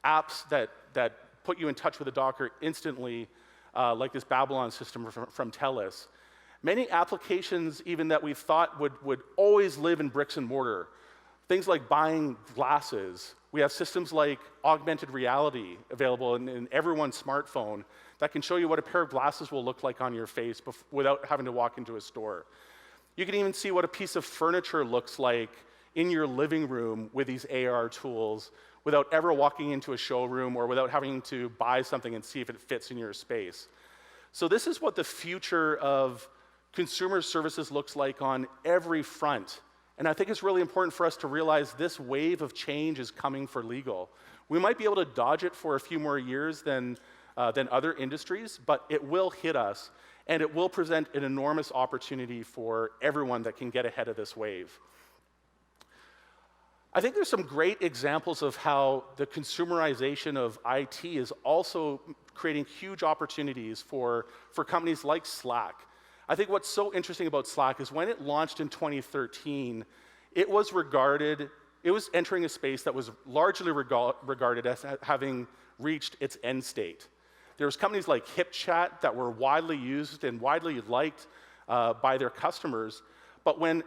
apps that put you in touch with a doctor instantly, like this Babylon system from TELUS. Many applications even that we thought would always live in bricks and mortar, things like buying glasses. We have systems like augmented reality available in everyone's smartphone that can show you what a pair of glasses will look like on your face without having to walk into a store. You can even see what a piece of furniture looks like in your living room with these AR tools without ever walking into a showroom or without having to buy something and see if it fits in your space. So this is what the future of consumer services looks like on every front. And I think it's really important for us to realize this wave of change is coming for legal. We might be able to dodge it for a few more years than other industries, but it will hit us, and it will present an enormous opportunity for everyone that can get ahead of this wave. I think there's some great examples of how the consumerization of IT is also creating huge opportunities for companies like Slack. I think what's so interesting about Slack is when it launched in 2013, it was entering a space that was largely regarded as having reached its end state. There was companies like HipChat that were widely used and widely liked by their customers, but when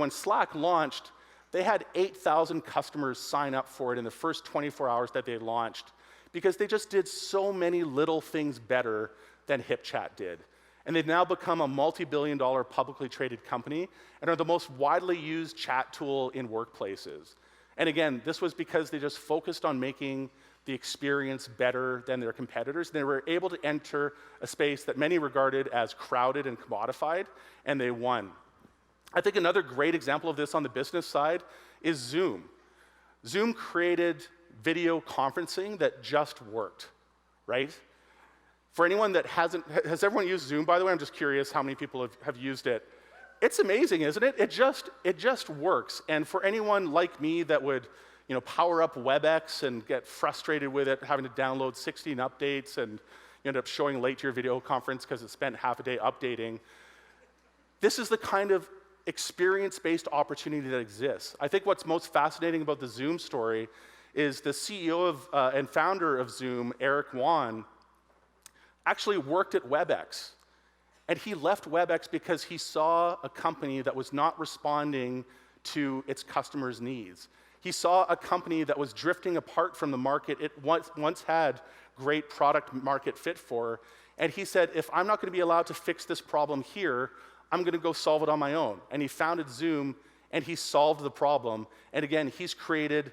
Slack launched, they had 8,000 customers sign up for it in the first 24 hours that they launched, because they just did so many little things better than HipChat did. And they've now become a multi-billion-dollar publicly traded company and are the most widely used chat tool in workplaces. And again, this was because they just focused on making the experience better than their competitors. They were able to enter a space that many regarded as crowded and commodified, and they won. I think another great example of this on the business side is Zoom. Zoom created video conferencing that just worked, right? For anyone that has everyone used Zoom, by the way? I'm just curious how many people have used it. It's amazing, isn't it? It just works. And for anyone like me that would power up WebEx and get frustrated with it, having to download 16 updates and you end up showing late to your video conference because it spent half a day updating, this is the kind of experience-based opportunity that exists. I think what's most fascinating about the Zoom story is the CEO and founder of Zoom, Eric Yuan, actually worked at WebEx. And he left WebEx because he saw a company that was not responding to its customers' needs. He saw a company that was drifting apart from the market it once had great product market fit for. And he said, if I'm not going to be allowed to fix this problem here, I'm going to go solve it on my own. And he founded Zoom, and he solved the problem. And again, he's created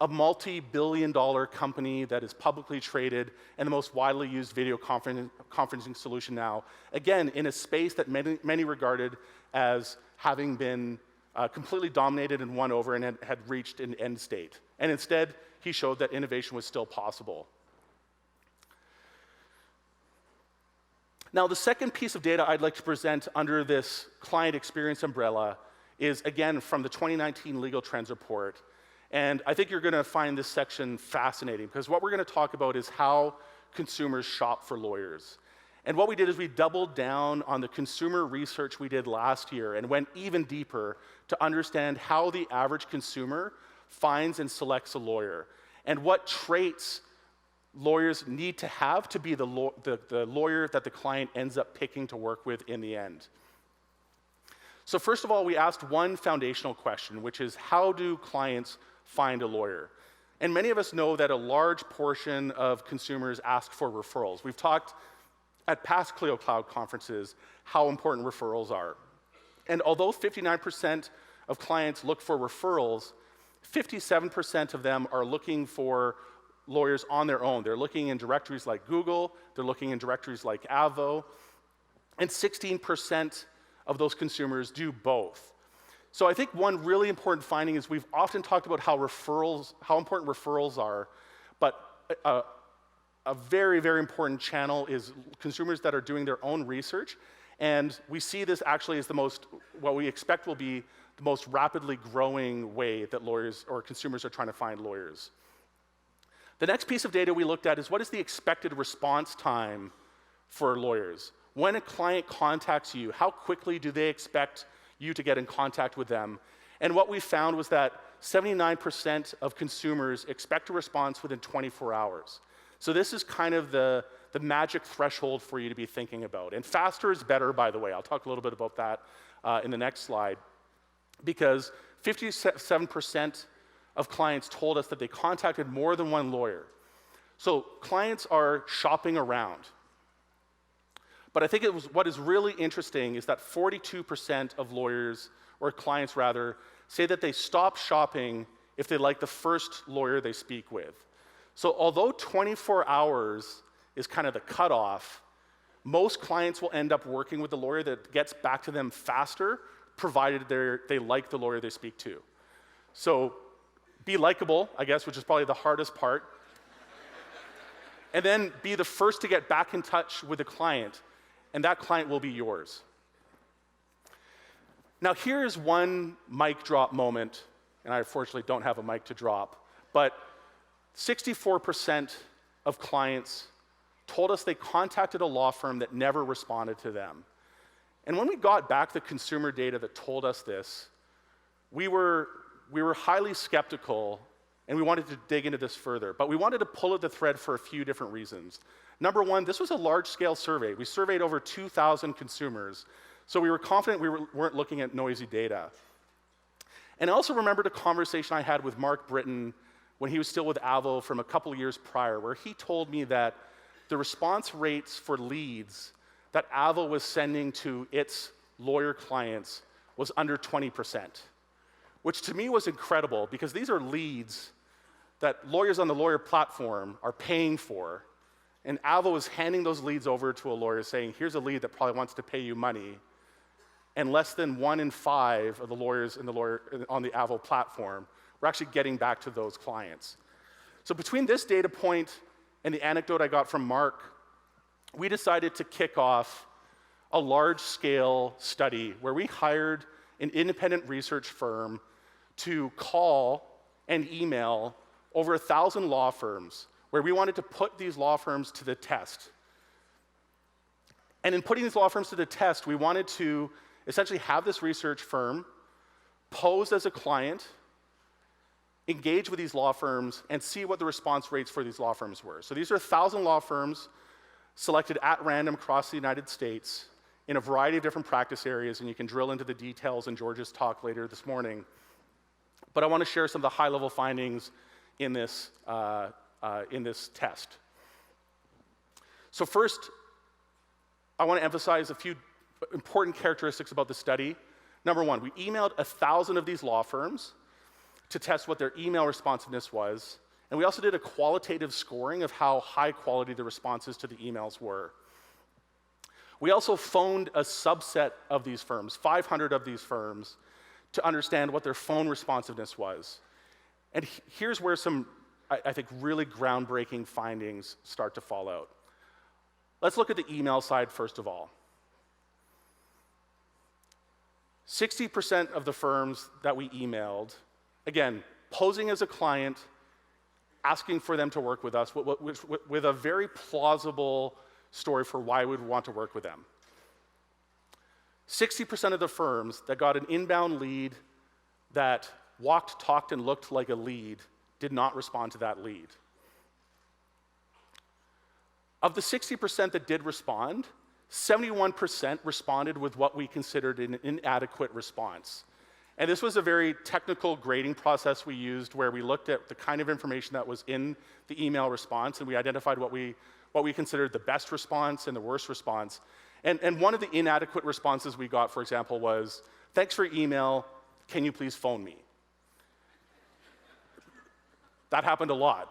a multi-billion-dollar company that is publicly traded and the most widely used video conferencing solution now. Again, in a space that many regarded as having been completely dominated and won over and had reached an end state. And instead, he showed that innovation was still possible. Now, the second piece of data I'd like to present under this client experience umbrella is, again, from the 2019 Legal Trends Report. And I think you're going to find this section fascinating, because what we're going to talk about is how consumers shop for lawyers. And what we did is we doubled down on the consumer research we did last year and went even deeper to understand how the average consumer finds and selects a lawyer, and what traits lawyers need to have to be the lawyer that the client ends up picking to work with in the end. So first of all, we asked one foundational question, which is how do clients find a lawyer? And many of us know that a large portion of consumers ask for referrals. We've talked at past Clio Cloud conferences how important referrals are. And although 59% of clients look for referrals, 57% of them are looking for lawyers on their own. They're looking in directories like Google, they're looking in directories like Avo, and 16% of those consumers do both. So I think one really important finding is we've often talked about how important referrals are, but a very, very important channel is consumers that are doing their own research, and we see this actually as what we expect will be the most rapidly growing way that lawyers or consumers are trying to find lawyers. The next piece of data we looked at is what is the expected response time for lawyers? When a client contacts you, how quickly do they expect you to get in contact with them? And what we found was that 79% of consumers expect a response within 24 hours. So this is kind of the magic threshold for you to be thinking about. And faster is better, by the way. I'll talk a little bit about that in the next slide. Because 57% of clients told us that they contacted more than one lawyer. So clients are shopping around. But I think what is really interesting is that 42% of lawyers, or clients rather, say that they stop shopping if they like the first lawyer they speak with. So although 24 hours is kind of the cutoff, most clients will end up working with a lawyer that gets back to them faster, provided they like the lawyer they speak to. So be likable, I guess, which is probably the hardest part. And then be the first to get back in touch with a client, and that client will be yours. Now here's one mic drop moment, and I unfortunately don't have a mic to drop, but 64% of clients told us they contacted a law firm that never responded to them. And when we got back the consumer data that told us this, we were highly skeptical, and we wanted to dig into this further. But we wanted to pull at the thread for a few different reasons. Number one, this was a large-scale survey. We surveyed over 2,000 consumers, so we were confident we weren't looking at noisy data. And I also remembered a conversation I had with Mark Britton when he was still with Avo from a couple years prior, where he told me that the response rates for leads that Avo was sending to its lawyer clients was under 20%, which to me was incredible because these are leads that lawyers on the lawyer platform are paying for, and Avo is handing those leads over to a lawyer saying, here's a lead that probably wants to pay you money, and less than 1 in 5 of the lawyers on the Avo platform were actually getting back to those clients. So between this data point and the anecdote I got from Mark, we decided to kick off a large-scale study where we hired an independent research firm to call and email over 1,000 law firms, where we wanted to put these law firms to the test. And in putting these law firms to the test, we wanted to essentially have this research firm pose as a client, engage with these law firms, and see what the response rates for these law firms were. So these are 1,000 law firms selected at random across the United States in a variety of different practice areas, and you can drill into the details in George's talk later this morning. But I want to share some of the high-level findings in this test. So first, I want to emphasize a few important characteristics about the study. Number one, we emailed 1,000 of these law firms to test what their email responsiveness was. And we also did a qualitative scoring of how high quality the responses to the emails were. We also phoned a subset of these firms, 500 of these firms, to understand what their phone responsiveness was. And here's where some, I think, really groundbreaking findings start to fall out. Let's look at the email side first of all. 60% of the firms that we emailed, again, posing as a client, asking for them to work with us with a very plausible story for why we'd want to work with them. 60% of the firms that got an inbound lead that walked, talked, and looked like a lead did not respond to that lead. Of the 60% that did respond, 71% responded with what we considered an inadequate response. And this was a very technical grading process we used where we looked at the kind of information that was in the email response, and we identified what we considered the best response and the worst response. And one of the inadequate responses we got, for example, was, "Thanks for your email, can you please phone me?" That happened a lot.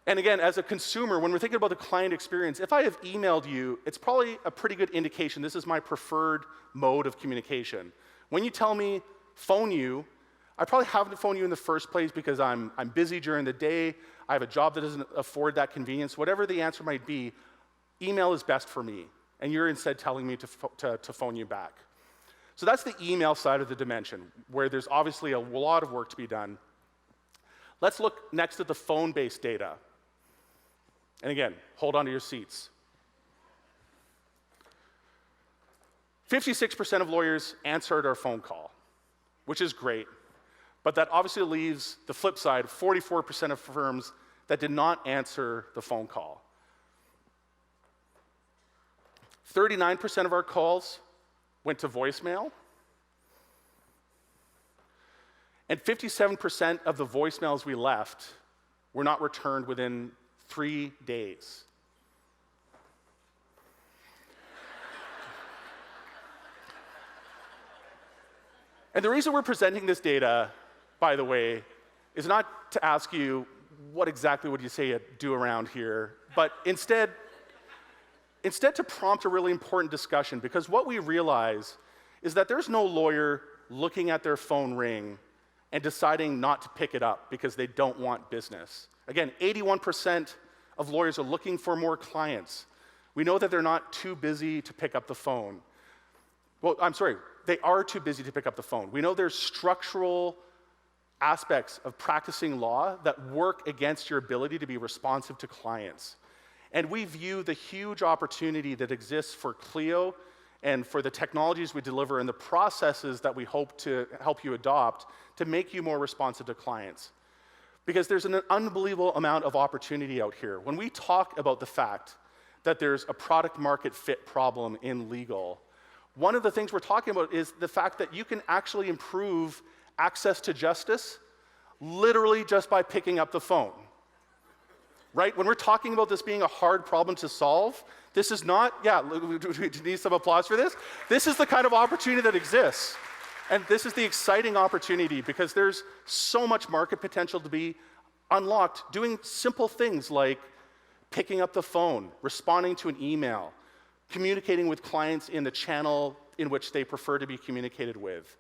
And again, as a consumer, when we're thinking about the client experience, if I have emailed you, it's probably a pretty good indication this is my preferred mode of communication. When you tell me, phone you, I probably haven't phoned you in the first place because I'm busy during the day, I have a job that doesn't afford that convenience. Whatever the answer might be, email is best for me, and you're instead telling me to phone you back. So that's the email side of the dimension, where there's obviously a lot of work to be done. Let's look next at the phone-based data. And again, hold on to your seats. 56% of lawyers answered our phone call, which is great. But that obviously leaves the flip side, 44% of firms that did not answer the phone call. 39% of our calls went to voicemail. And 57% of the voicemails we left were not returned within 3 days. And the reason we're presenting this data, by the way, is not to ask you what exactly would you say you do around here, but instead to prompt a really important discussion, because what we realize is that there's no lawyer looking at their phone ring and deciding not to pick it up because they don't want business. Again, 81% of lawyers are looking for more clients. We know that they're not too busy to pick up the phone. Well, I'm sorry, they are too busy to pick up the phone. We know there's structural aspects of practicing law that work against your ability to be responsive to clients. And we view the huge opportunity that exists for Clio and for the technologies we deliver and the processes that we hope to help you adopt to make you more responsive to clients. Because there's an unbelievable amount of opportunity out here. When we talk about the fact that there's a product market fit problem in legal, one of the things we're talking about is the fact that you can actually improve access to justice literally just by picking up the phone. Right? When we're talking about this being a hard problem to solve, this is not, we need some applause for this. This is the kind of opportunity that exists. And this is the exciting opportunity because there's so much market potential to be unlocked doing simple things like picking up the phone, responding to an email, communicating with clients in the channel in which they prefer to be communicated with.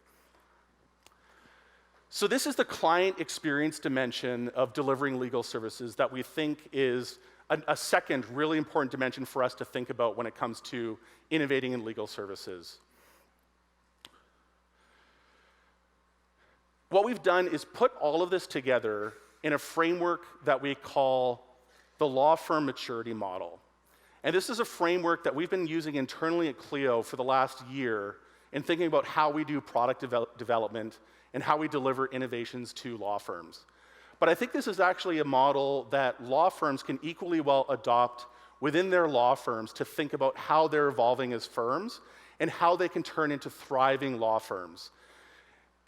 So this is the client experience dimension of delivering legal services that we think is a second really important dimension for us to think about when it comes to innovating in legal services. What we've done is put all of this together in a framework that we call the law firm maturity model. And this is a framework that we've been using internally at Clio for the last year in thinking about how we do product development and how we deliver innovations to law firms. But I think this is actually a model that law firms can equally well adopt within their law firms to think about how they're evolving as firms and how they can turn into thriving law firms.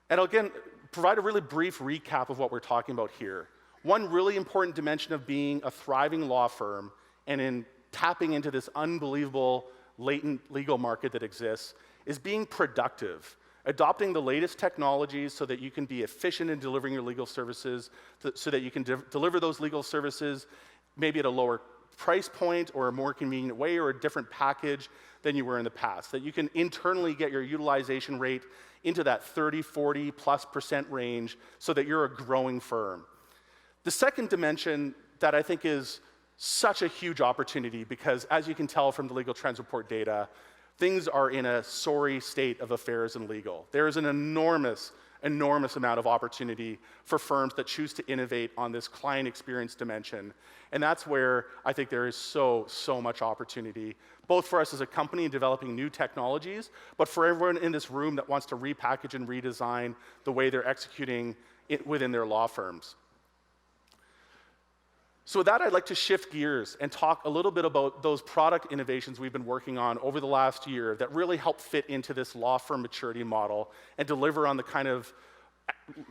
And again, provide a really brief recap of what we're talking about here. One really important dimension of being a thriving law firm and in tapping into this unbelievable latent legal market that exists is being productive, adopting the latest technologies so that you can be efficient in delivering your legal services, so that you can deliver those legal services maybe at a lower price point or a more convenient way or a different package than you were in the past, that you can internally get your utilization rate into that 30, 40+% range so that you're a growing firm. The second dimension that I think is such a huge opportunity because, as you can tell from the Legal Trends Report data, things are in a sorry state of affairs in legal. There is an enormous amount of opportunity for firms that choose to innovate on this client experience dimension. And that's where I think there is so much opportunity, both for us as a company in developing new technologies, but for everyone in this room that wants to repackage and redesign the way they're executing it within their law firms. So with that, I'd like to shift gears and talk a little bit about those product innovations we've been working on over the last year that really help fit into this law firm maturity model and deliver on the kind of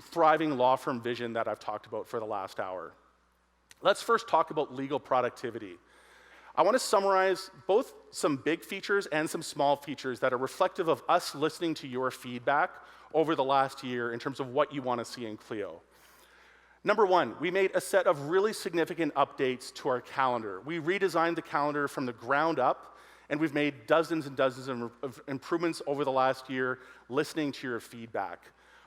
thriving law firm vision that I've talked about for the last hour. Let's first talk about legal productivity. I want to summarize both some big features and some small features that are reflective of us listening to your feedback over the last year in terms of what you want to see in Clio. Number one, we made a set of really significant updates to our calendar. We redesigned the calendar from the ground up, and we've made dozens and dozens of improvements over the last year listening to your feedback.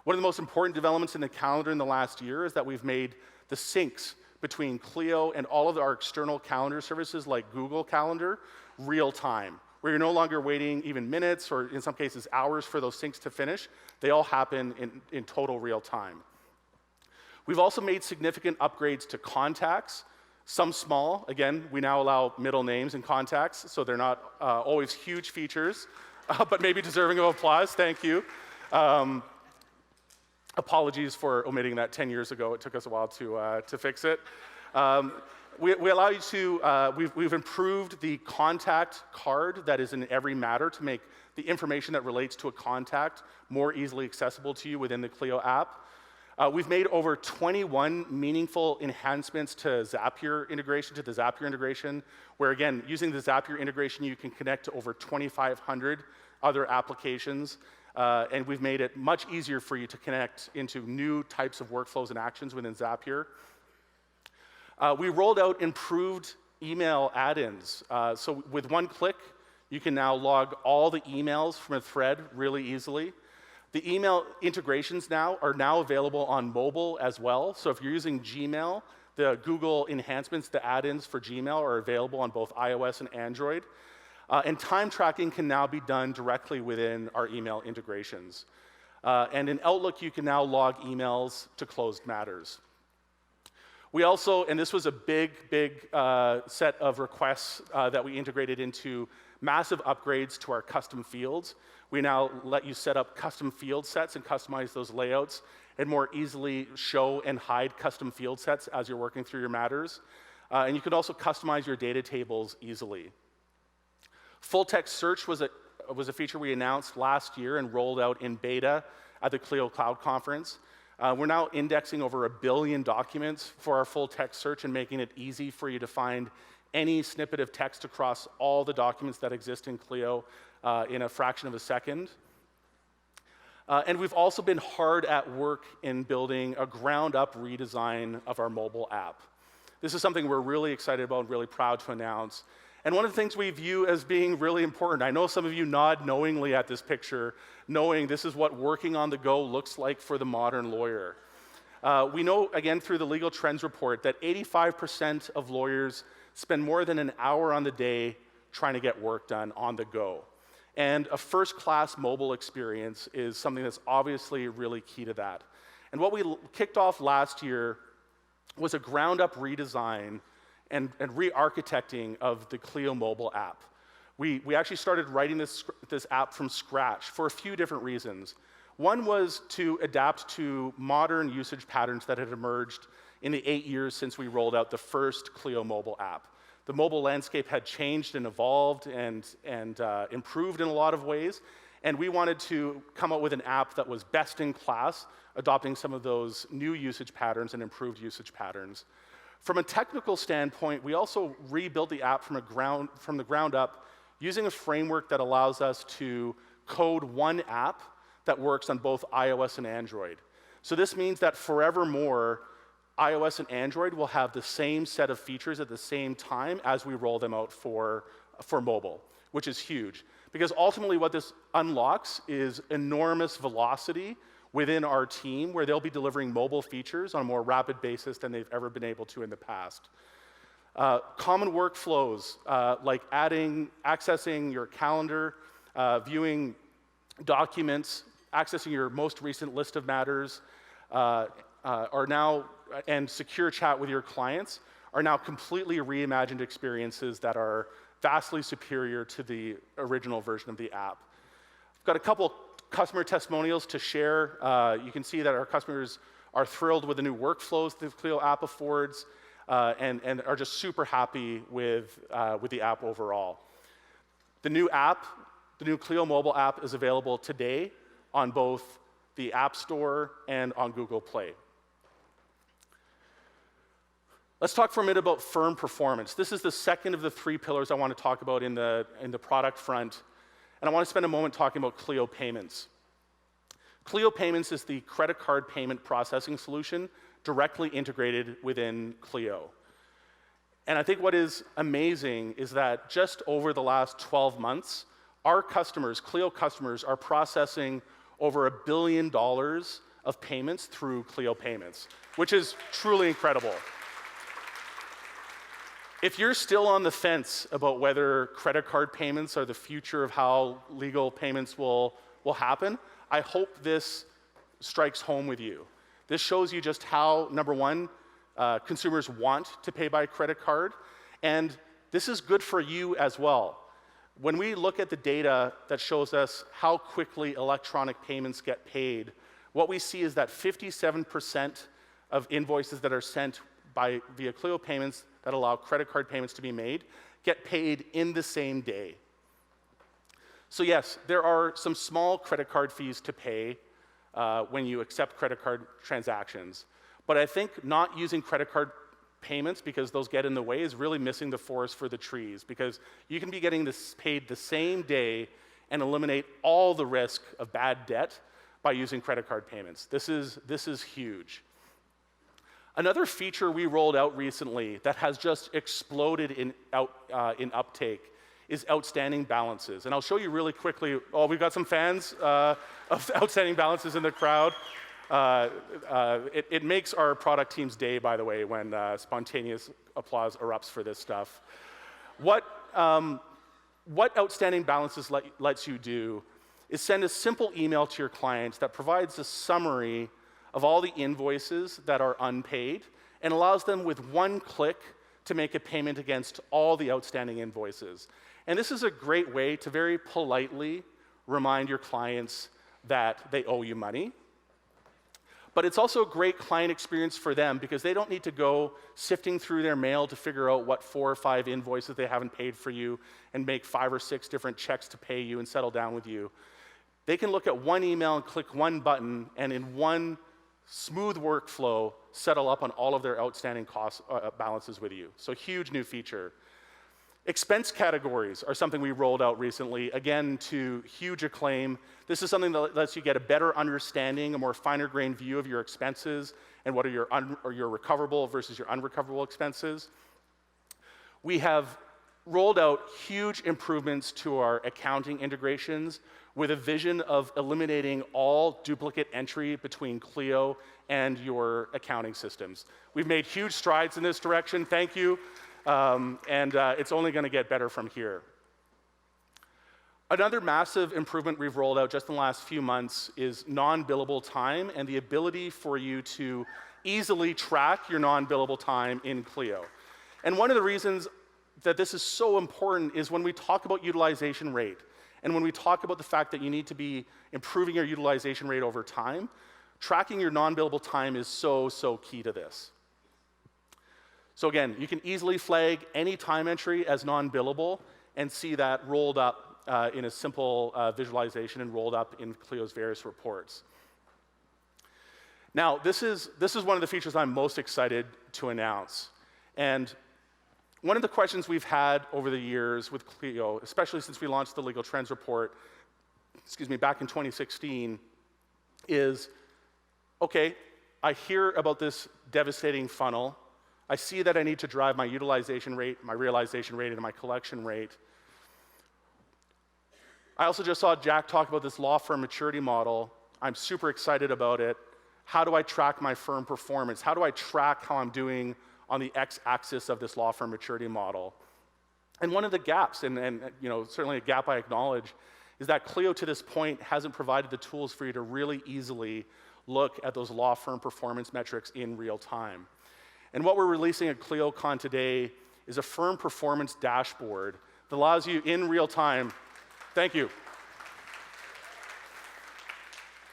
One of the most important developments in the calendar in the last year is that we've made the syncs between Clio and all of our external calendar services like Google Calendar real time, where you're no longer waiting even minutes or in some cases hours for those syncs to finish. They all happen in total real time. We've also made significant upgrades to contacts, some small. Again, we now allow middle names in contacts, so they're not always huge features, but maybe deserving of applause. Thank you. Apologies for omitting that 10 years ago. It took us a while to fix it. We allow you to, we've improved the contact card that is in every matter to make the information that relates to a contact more easily accessible to you within the Clio app. We've made over 21 meaningful enhancements to Zapier integration, where again, using the Zapier integration, you can connect to over 2,500 other applications, and we've made it much easier for you to connect into new types of workflows and actions within Zapier. We rolled out improved email add-ins. So with one click, you can now log all the emails from a thread really easily. The email integrations are now available on mobile as well. So if you're using Gmail, the Google enhancements, the add-ins for Gmail are available on both iOS and Android. And time tracking can now be done directly within our email integrations. And in Outlook, you can now log emails to closed matters. We also, and this was a big set of requests that we integrated into massive upgrades to our custom fields. We now let you set up custom field sets and customize those layouts and more easily show and hide custom field sets as you're working through your matters. And you can also customize your data tables easily. Full text search was a feature we announced last year and rolled out in beta at the Clio Cloud Conference. We're now indexing over 1 billion documents for our full text search and making it easy for you to find any snippet of text across all the documents that exist in Clio in a fraction of a second. And we've also been hard at work in building a ground-up redesign of our mobile app. This is something we're really excited about and really proud to announce. And one of the things we view as being really important, I know some of you nod knowingly at this picture, knowing this is what working on the go looks like for the modern lawyer. We know, again, through the Legal Trends report, that 85% of lawyers spend more than an hour on the day trying to get work done on the go. And a first-class mobile experience is something that's obviously really key to that. And what we kicked off last year was a ground-up redesign and re-architecting of the Clio mobile app. We actually started writing this app from scratch for a few different reasons. One was to adapt to modern usage patterns that had emerged in the 8 years since we rolled out the first Clio mobile app. The mobile landscape had changed and evolved and improved in a lot of ways, and we wanted to come up with an app that was best in class, adopting some of those new usage patterns and improved usage patterns. From a technical standpoint, we also rebuilt the app from the ground up using a framework that allows us to code one app that works on both iOS and Android. So this means that forevermore, iOS and Android will have the same set of features at the same time as we roll them out for mobile, which is huge. Because ultimately what this unlocks is enormous velocity within our team where they'll be delivering mobile features on a more rapid basis than they've ever been able to in the past. Common workflows like accessing your calendar, viewing documents, accessing your most recent list of matters, are now, and secure chat with your clients are now completely reimagined experiences that are vastly superior to the original version of the app. I've got a couple customer testimonials to share. You can see that our customers are thrilled with the new workflows the Clio app affords. and are just super happy with the app overall. The new app, the new Clio mobile app, is available today on both the App Store and on Google Play. Let's talk for a minute about firm performance. This is the second of the 3 pillars I want to talk about in the product front, and I want to spend a moment talking about Clio Payments. Clio Payments is the credit card payment processing solution directly integrated within Clio. And I think what is amazing is that just over the last 12 months, our customers, Clio customers, are processing over $1 billion of payments through Clio Payments, which is truly incredible. If you're still on the fence about whether credit card payments are the future of how legal payments will happen, I hope this strikes home with you. This shows you just how, number one, consumers want to pay by credit card, and this is good for you as well. When we look at the data that shows us how quickly electronic payments get paid, what we see is that 57% of invoices that are sent via Clio Payments that allow credit card payments to be made get paid in the same day. So yes, there are some small credit card fees to pay when you accept credit card transactions, but I think not using credit card payments because those get in the way is really missing the forest for the trees, because you can be getting this paid the same day and eliminate all the risk of bad debt by using credit card payments. This is huge. Another feature we rolled out recently that has just exploded in uptake is outstanding balances. And I'll show you really quickly. Oh, we've got some fans of outstanding balances in the crowd. It makes our product team's day, by the way, when spontaneous applause erupts for this stuff. What outstanding balances lets you do is send a simple email to your clients that provides a summary of all the invoices that are unpaid and allows them with one click to make a payment against all the outstanding invoices. And this is a great way to very politely remind your clients that they owe you money. But it's also a great client experience for them because they don't need to go sifting through their mail to figure out what 4 or 5 invoices they haven't paid for you and make 5 or 6 different checks to pay you and settle down with you. They can look at one email and click one button and in one smooth workflow settle up on all of their outstanding balances with you. So huge new feature. Expense categories are something we rolled out recently, again, to huge acclaim. This is something that lets you get a better understanding, a more finer-grained view of your expenses and what are your recoverable versus your unrecoverable expenses. We have rolled out huge improvements to our accounting integrations with a vision of eliminating all duplicate entry between Clio and your accounting systems. We've made huge strides in this direction, thank you, and it's only gonna get better from here. Another massive improvement we've rolled out just in the last few months is non-billable time and the ability for you to easily track your non-billable time in Clio. And one of the reasons that this is so important is when we talk about utilization rate, and when we talk about the fact that you need to be improving your utilization rate over time, tracking your non-billable time is so key to this. So again, you can easily flag any time entry as non-billable and see that rolled up in a simple visualization and rolled up in Clio's various reports. Now, this is one of the features I'm most excited to announce. And one of the questions we've had over the years with Clio, especially since we launched the Legal Trends Report, back in 2016, is, okay, I hear about this devastating funnel. I see that I need to drive my utilization rate, my realization rate, and my collection rate. I also just saw Jack talk about this law firm maturity model. I'm super excited about it. How do I track my firm performance? How do I track how I'm doing on the x-axis of this law firm maturity model? And one of the gaps, and certainly a gap I acknowledge, is that Clio to this point hasn't provided the tools for you to really easily look at those law firm performance metrics in real time. And what we're releasing at ClioCon today is a firm performance dashboard that allows you in real time, thank you,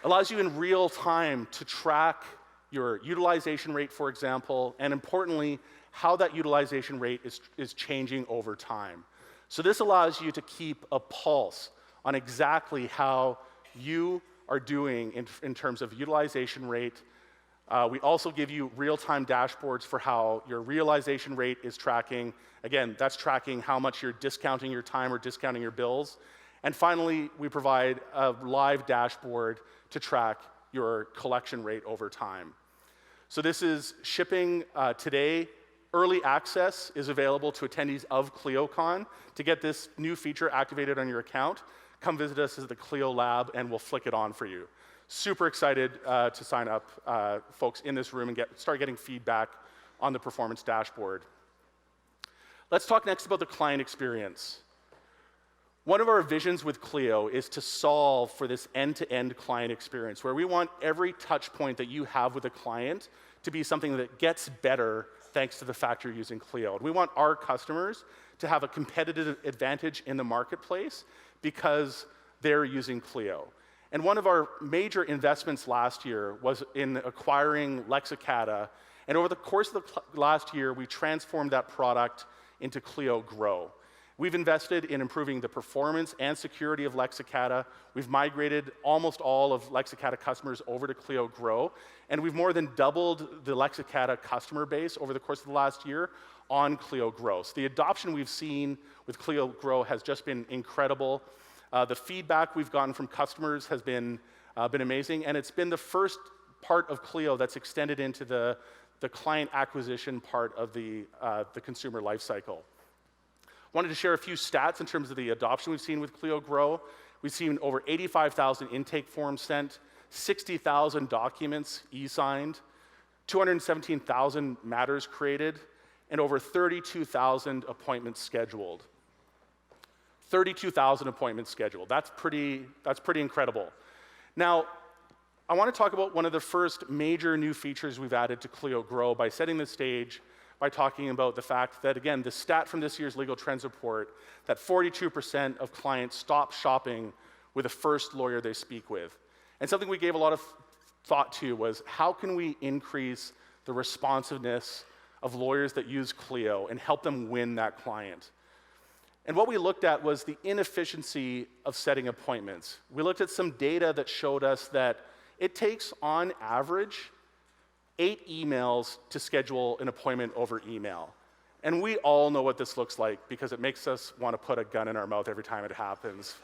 allows you in real time to track your utilization rate, for example, and importantly, how that utilization rate is changing over time. So this allows you to keep a pulse on exactly how you are doing in terms of utilization rate. We also give you real-time dashboards for how your realization rate is tracking. Again, that's tracking how much you're discounting your time or discounting your bills. And finally, we provide a live dashboard to track your collection rate over time. So this is shipping today. Early access is available to attendees of ClioCon. To get this new feature activated on your account, come visit us at the Clio lab and we'll flick it on for you. Super excited to sign up folks in this room and start getting feedback on the performance dashboard. Let's talk next about the client experience. One of our visions with Clio is to solve for this end-to-end client experience, where we want every touch point that you have with a client to be something that gets better thanks to the fact you're using Clio. We want our customers to have a competitive advantage in the marketplace because they're using Clio. And one of our major investments last year was in acquiring Lexicata. And over the course of the last year, we transformed that product into Clio Grow. We've invested in improving the performance and security of Lexicata. We've migrated almost all of Lexicata customers over to Clio Grow. And we've more than doubled the Lexicata customer base over the course of the last year on Clio Grow. So the adoption we've seen with Clio Grow has just been incredible. The feedback we've gotten from customers has been amazing. And it's been the first part of Clio that's extended into the client acquisition part of the consumer lifecycle. Wanted to share a few stats in terms of the adoption we've seen with Clio Grow. We've seen over 85,000 intake forms sent, 60,000 documents e-signed, 217,000 matters created, and over 32,000 appointments scheduled. 32,000 appointments scheduled. That's pretty incredible. Now, I want to talk about one of the first major new features we've added to Clio Grow by setting the stage by talking about the fact that, again, the stat from this year's Legal Trends report, that 42% of clients stop shopping with the first lawyer they speak with. And something we gave a lot of thought to was, how can we increase the responsiveness of lawyers that use Clio and help them win that client? And what we looked at was the inefficiency of setting appointments. We looked at some data that showed us that it takes, on average, 8 emails to schedule an appointment over email. And we all know what this looks like because it makes us want to put a gun in our mouth every time it happens.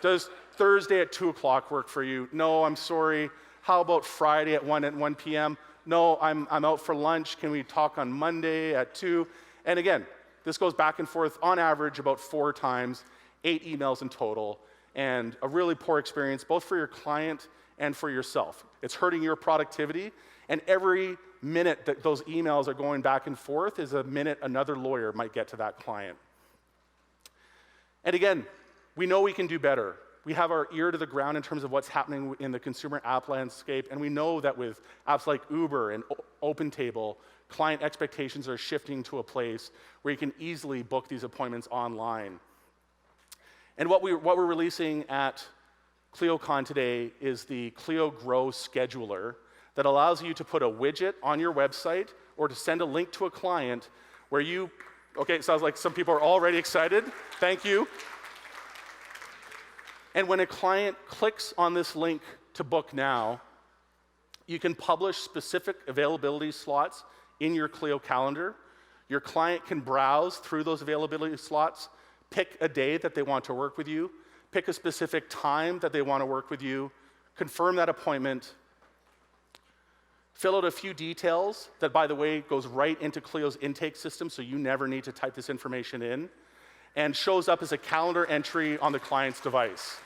Does Thursday at 2 o'clock work for you? No, I'm sorry. How about Friday at 1 p.m.? No, I'm out for lunch. Can we talk on Monday at 2? And again, this goes back and forth on average about 4 times, 8 emails in total, and a really poor experience both for your client and for yourself. It's hurting your productivity. And every minute that those emails are going back and forth is a minute another lawyer might get to that client. And again, we know we can do better. We have our ear to the ground in terms of what's happening in the consumer app landscape, and we know that with apps like Uber and OpenTable, client expectations are shifting to a place where you can easily book these appointments online. And what we're releasing at ClioCon today is the Clio Grow Scheduler, that allows you to put a widget on your website or to send a link to a client where you, okay, it sounds like some people are already excited. Thank you. And when a client clicks on this link to book now, you can publish specific availability slots in your Clio calendar. Your client can browse through those availability slots, pick a day that they want to work with you, pick a specific time that they want to work with you, confirm that appointment, fill out a few details that, by the way, goes right into Clio's intake system, so you never need to type this information in, and shows up as a calendar entry on the client's device.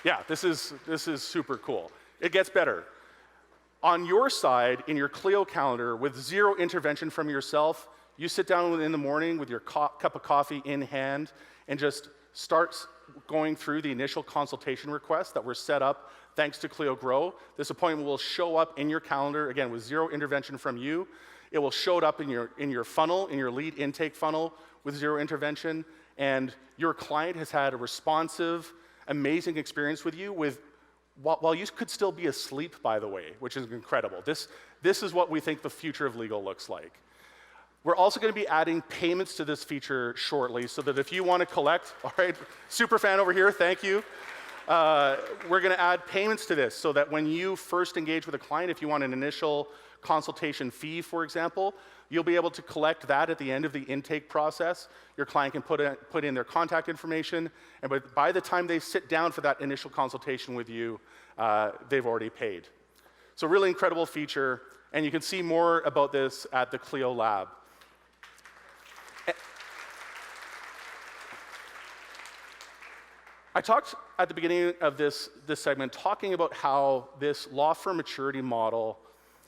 Yeah, this is super cool. It gets better. On your side, in your Clio calendar, with zero intervention from yourself, you sit down in the morning with your cup of coffee in hand and just start going through the initial consultation requests that were set up thanks to Clio Grow. This appointment will show up in your calendar, again, with zero intervention from you. It will show up in your funnel, in your lead intake funnel with zero intervention, and your client has had a responsive, amazing experience with you with while you could still be asleep, by the way, which is incredible. This is what we think the future of legal looks like. We're also going to be adding payments to this feature shortly, so that if you want to collect, all right, super fan over here, thank you. We're going to add payments to this so that when you first engage with a client, if you want an initial consultation fee, for example, you'll be able to collect that at the end of the intake process. Your client can put in their contact information, and by the time they sit down for that initial consultation with you, they've already paid. So really incredible feature, and you can see more about this at the Clio Lab. I talked at the beginning of this segment talking about how this law firm maturity model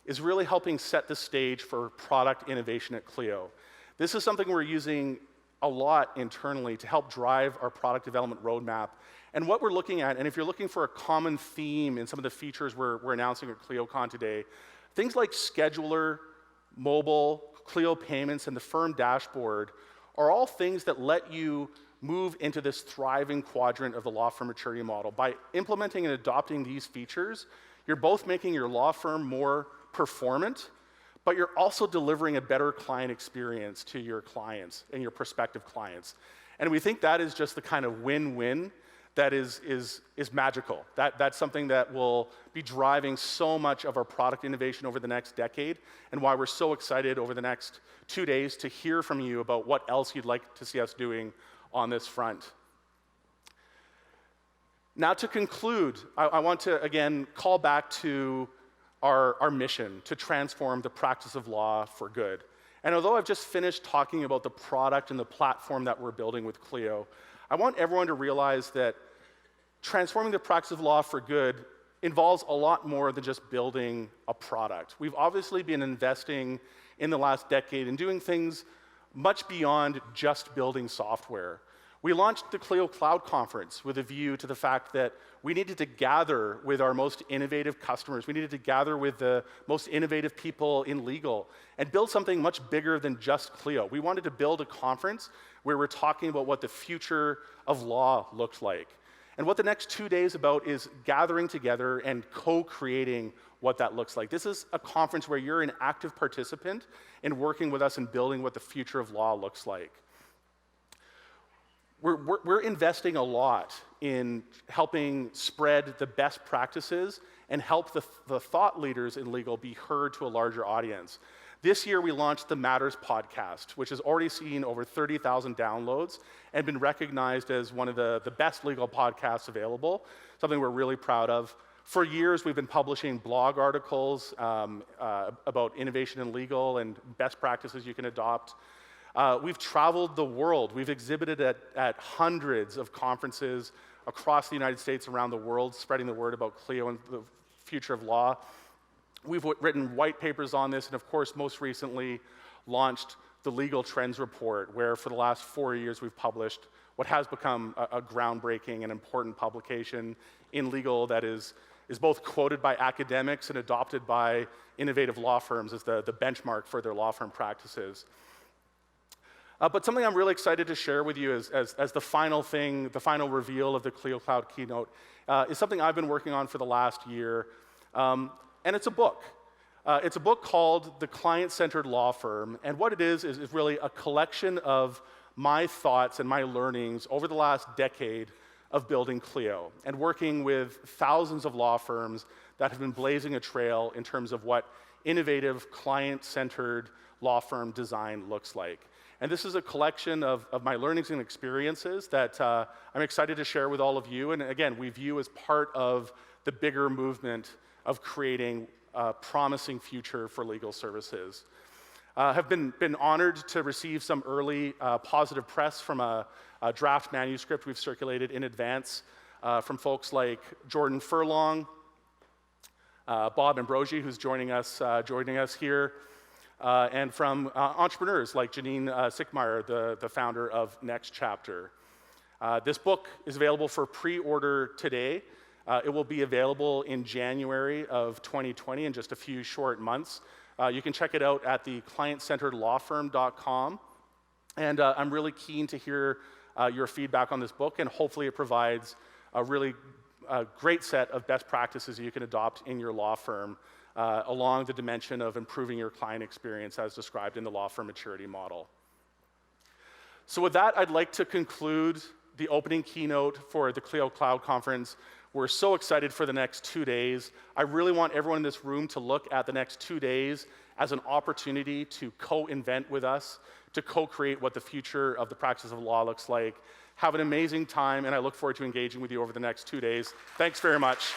is really helping set the stage for product innovation at Clio. This is something we're using a lot internally to help drive our product development roadmap. And what we're looking at, and if you're looking for a common theme in some of the features we're announcing at ClioCon today, things like scheduler, mobile, Clio payments, and the firm dashboard are all things that let you move into this thriving quadrant of the law firm maturity model. By implementing and adopting these features, you're both making your law firm more performant, but you're also delivering a better client experience to your clients and your prospective clients. And we think that is just the kind of win-win that is magical. That's something that will be driving so much of our product innovation over the next decade, and why we're so excited over the next 2 days to hear from you about what else you'd like to see us doing on this front. Now, to conclude, I want to again call back to our mission to transform the practice of law for good. And although I've just finished talking about the product and the platform that we're building with Clio, I want everyone to realize that transforming the practice of law for good involves a lot more than just building a product. We've obviously been investing in the last decade in doing things much beyond just building software. We launched the Clio Cloud Conference with a view to the fact that we needed to gather with our most innovative customers. We needed to gather with the most innovative people in legal and build something much bigger than just Clio. We wanted to build a conference where we're talking about what the future of law looked like. And what the next 2 days about is gathering together and co-creating what that looks like. This is a conference where you're an active participant in working with us and building what the future of law looks like. We're investing a lot in helping spread the best practices and help the thought leaders in legal be heard to a larger audience. This year, we launched the Matters podcast, which has already seen over 30,000 downloads and been recognized as one of the best legal podcasts available, something we're really proud of. For years, we've been publishing blog articles about innovation in legal and best practices you can adopt. We've traveled the world. We've exhibited at hundreds of conferences across the United States, around the world, spreading the word about Clio and the future of law. We've written white papers on this, and of course, most recently, launched the Legal Trends Report, where for the last 4 years, we've published what has become a groundbreaking and important publication in legal that is both quoted by academics and adopted by innovative law firms as the benchmark for their law firm practices. But something I'm really excited to share with you as the final thing, the final reveal of the Clio Cloud keynote, is something I've been working on for the last year. And it's a book. It's a book called The Client-Centered Law Firm. And what it is really a collection of my thoughts and my learnings over the last decade of building Clio and working with thousands of law firms that have been blazing a trail in terms of what innovative, client-centered law firm design looks like. And this is a collection of my learnings and experiences that I'm excited to share with all of you. And again, we view as part of the bigger movement of creating a promising future for legal services. Have been honored to receive some early positive press from a draft manuscript we've circulated in advance from folks like Jordan Furlong, Bob Ambrogi, who's joining us here, and from entrepreneurs like Janine Sickmeyer, the founder of Next Chapter. This book is available for pre-order today. It will be available in January of 2020, in just a few short months. You can check it out at the clientcenteredlawfirm.com. And I'm really keen to hear your feedback on this book, and hopefully it provides a really a great set of best practices you can adopt in your law firm along the dimension of improving your client experience as described in the law firm maturity model. So with that, I'd like to conclude the opening keynote for the Clio Cloud Conference. We're so excited for the next 2 days. I really want everyone in this room to look at the next 2 days as an opportunity to co-invent with us, to co-create what the future of the practice of law looks like. Have an amazing time, and I look forward to engaging with you over the next 2 days. Thanks very much.